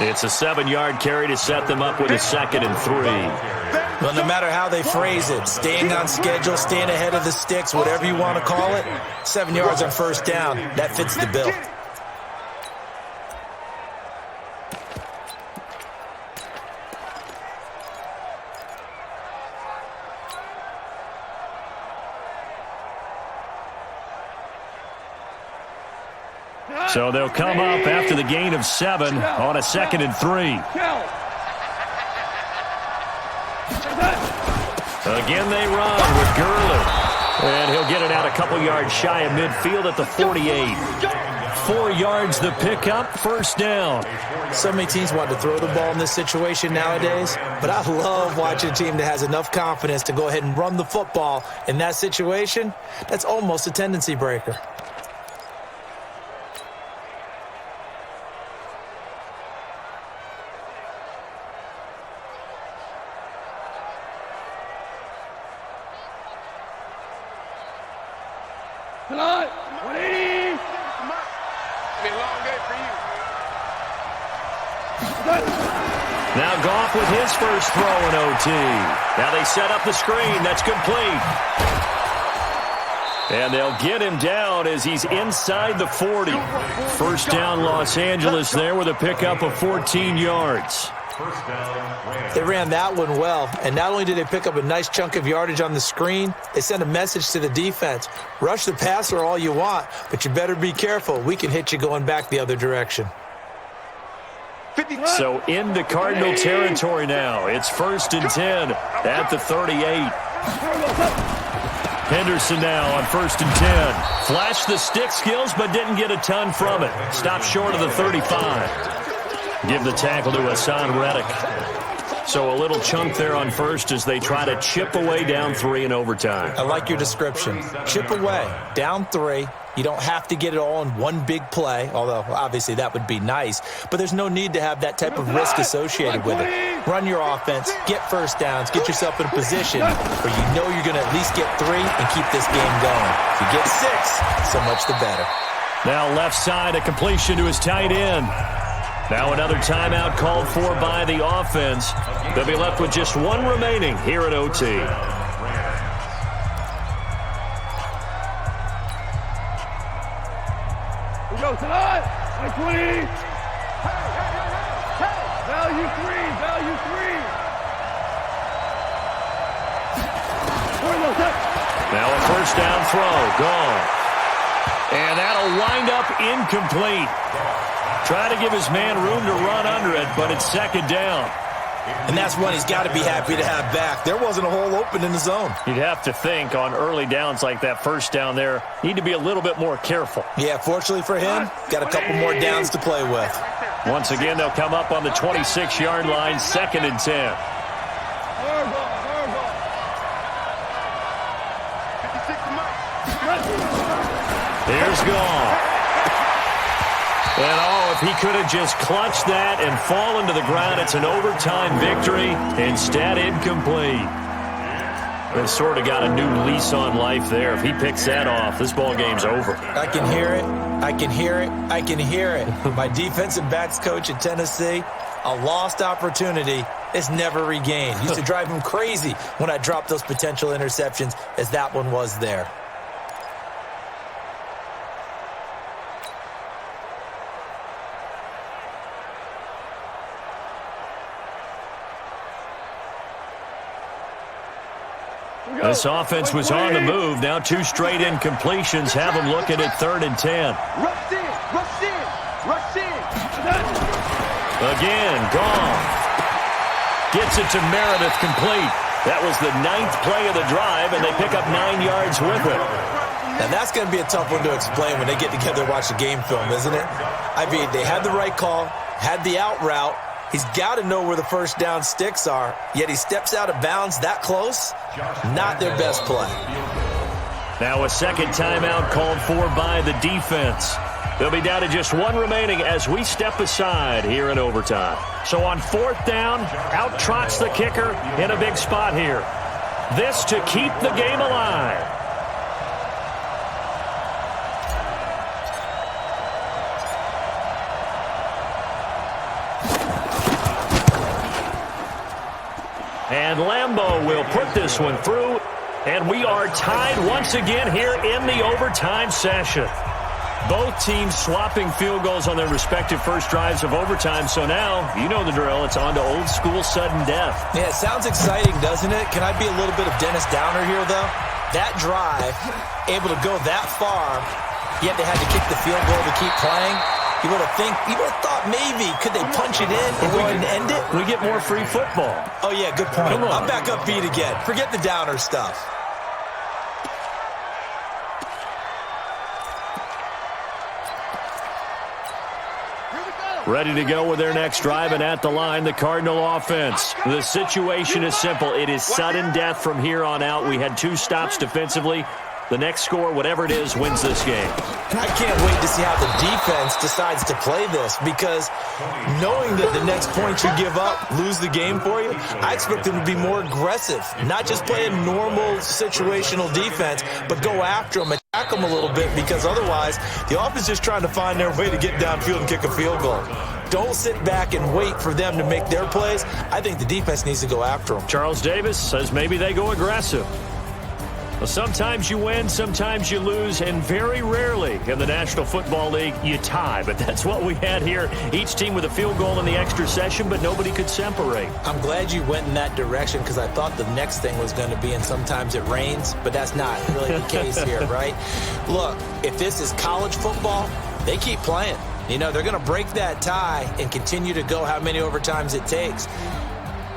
It's a 7-yard carry to set them up with a 2nd and 3. Well, no matter how they phrase it, staying on schedule, staying ahead of the sticks, whatever you want to call it, 7 yards on first down, that fits the bill. So they'll come up after the gain of 7 on a 2nd and 3. Again they run with Gurley. And he'll get it out a couple yards shy of midfield at the 48. 4 yards the pickup, first down. So many teams want to throw the ball in this situation nowadays, but I love watching a team that has enough confidence to go ahead and run the football in that situation. That's almost a tendency breaker. Tonight, 180. Been a long day for you. Now Goff with his first throw in OT. Now they set up the screen. That's complete. And they'll get him down as he's inside the 40. First down Los Angeles there with a pickup of 14 yards. They ran that one well, and not only did they pick up a nice chunk of yardage on the screen, they sent a message to the defense. Rush the passer all you want, but you better be careful. We can hit you going back the other direction. So into Cardinal territory now. It's 1st and 10 at the 38. Henderson now on 1st and 10. Flashed the stick skills, but didn't get a ton from it. Stopped short of the 35. Give the tackle to Hassan Reddick. So a little chunk there on first as they try to chip away down 3 in overtime. I like your description. Chip away, down 3. You don't have to get it all in one big play, although obviously that would be nice. But there's no need to have that type of risk associated with it. Run your offense, get first downs, get yourself in a position where you know you're going to at least get 3 and keep this game going. If you get 6, so much the better. Now left side, a completion to his tight end. Now another timeout called for by the offense. They'll be left with just 1 remaining here at OT. We go tonight. 20. Value 3. Value 3. Now a first down throw. Gone. And that'll wind up incomplete. Try to give his man room to run under it, but it's 2nd down. And that's one he's got to be happy to have back. There wasn't a hole open in the zone. You'd have to think on early downs like that first down there, need to be a little bit more careful. Yeah, fortunately for him, got a couple more downs to play with. Once again, they'll come up on the 26-yard line, 2nd and 10. Here's Goff. And if he could have just clutched that and fallen to the ground, it's an overtime victory. Instead, incomplete. They sort of got a new lease on life there. If he picks that off, this ball game's over. I can hear it. I can hear it. I can hear it. My defensive backs coach at Tennessee, a lost opportunity is never regained. Used to drive him crazy when I dropped those potential interceptions, as that one was there. This offense was on the move. Now 2 straight incompletions have them looking at 3rd and 10. Rush in, rush in, rush in. Again, Goff gets it to Meredith complete. That was the 9th play of the drive, and they pick up 9 yards with it. Now that's going to be a tough one to explain when they get together and watch the game film, isn't it? I mean, they had the right call, had the out route. He's got to know where the first down sticks are, yet he steps out of bounds that close. Not their best play. Now a second timeout called for by the defense. They'll be down to just 1 remaining as we step aside here in overtime. So on 4th down, out trots the kicker in a big spot here. This to keep the game alive. And Lambeau will put this one through. And we are tied once again here in the overtime session. Both teams swapping field goals on their respective first drives of overtime. So now, you know the drill. It's on to old school sudden death. Yeah, it sounds exciting, doesn't it? Can I be a little bit of Dennis Downer here, though? That drive, able to go that far, yet they had to kick the field goal to keep playing. You would have thought maybe, could they punch it in and go ahead and end it? We get more free football. Oh, yeah, good point. Come on. I'm back upbeat again. Forget the Downer stuff. Ready to go with their next drive, and at the line, the Cardinal offense. The situation is simple. It is sudden death from here on out. We had 2 stops defensively. The next score, whatever it is, wins this game. I can't wait to see how the defense decides to play this, because knowing that the next point you give up, lose the game for you, I expect them to be more aggressive. Not just play a normal situational defense, but go after them, attack them a little bit, because otherwise the offense is just trying to find their way to get downfield and kick a field goal. Don't sit back and wait for them to make their plays. I think the defense needs to go after them. Charles Davis says maybe they go aggressive. Well, sometimes you win, sometimes you lose, and very rarely in the National Football League you tie. But that's what we had here. Each team with a field goal in the extra session, but nobody could separate. I'm glad you went in that direction, because I thought the next thing was going to be, and sometimes it rains, but that's not really the case here, right? Look, if this is college football, they keep playing. You know, they're going to break that tie and continue to go how many overtimes it takes.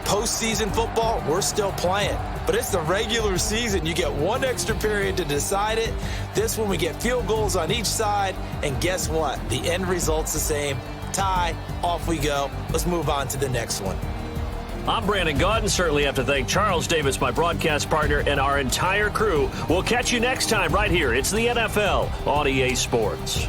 Postseason football, we're still playing. But it's the regular season. You get one extra period to decide it. This one, we get field goals on each side. And guess what? The end result's the same. Tie, off we go. Let's move on to the next one. I'm Brandon Gaudin. Certainly have to thank Charles Davis, my broadcast partner, and our entire crew. We'll catch you next time right here. It's the NFL on EA Sports.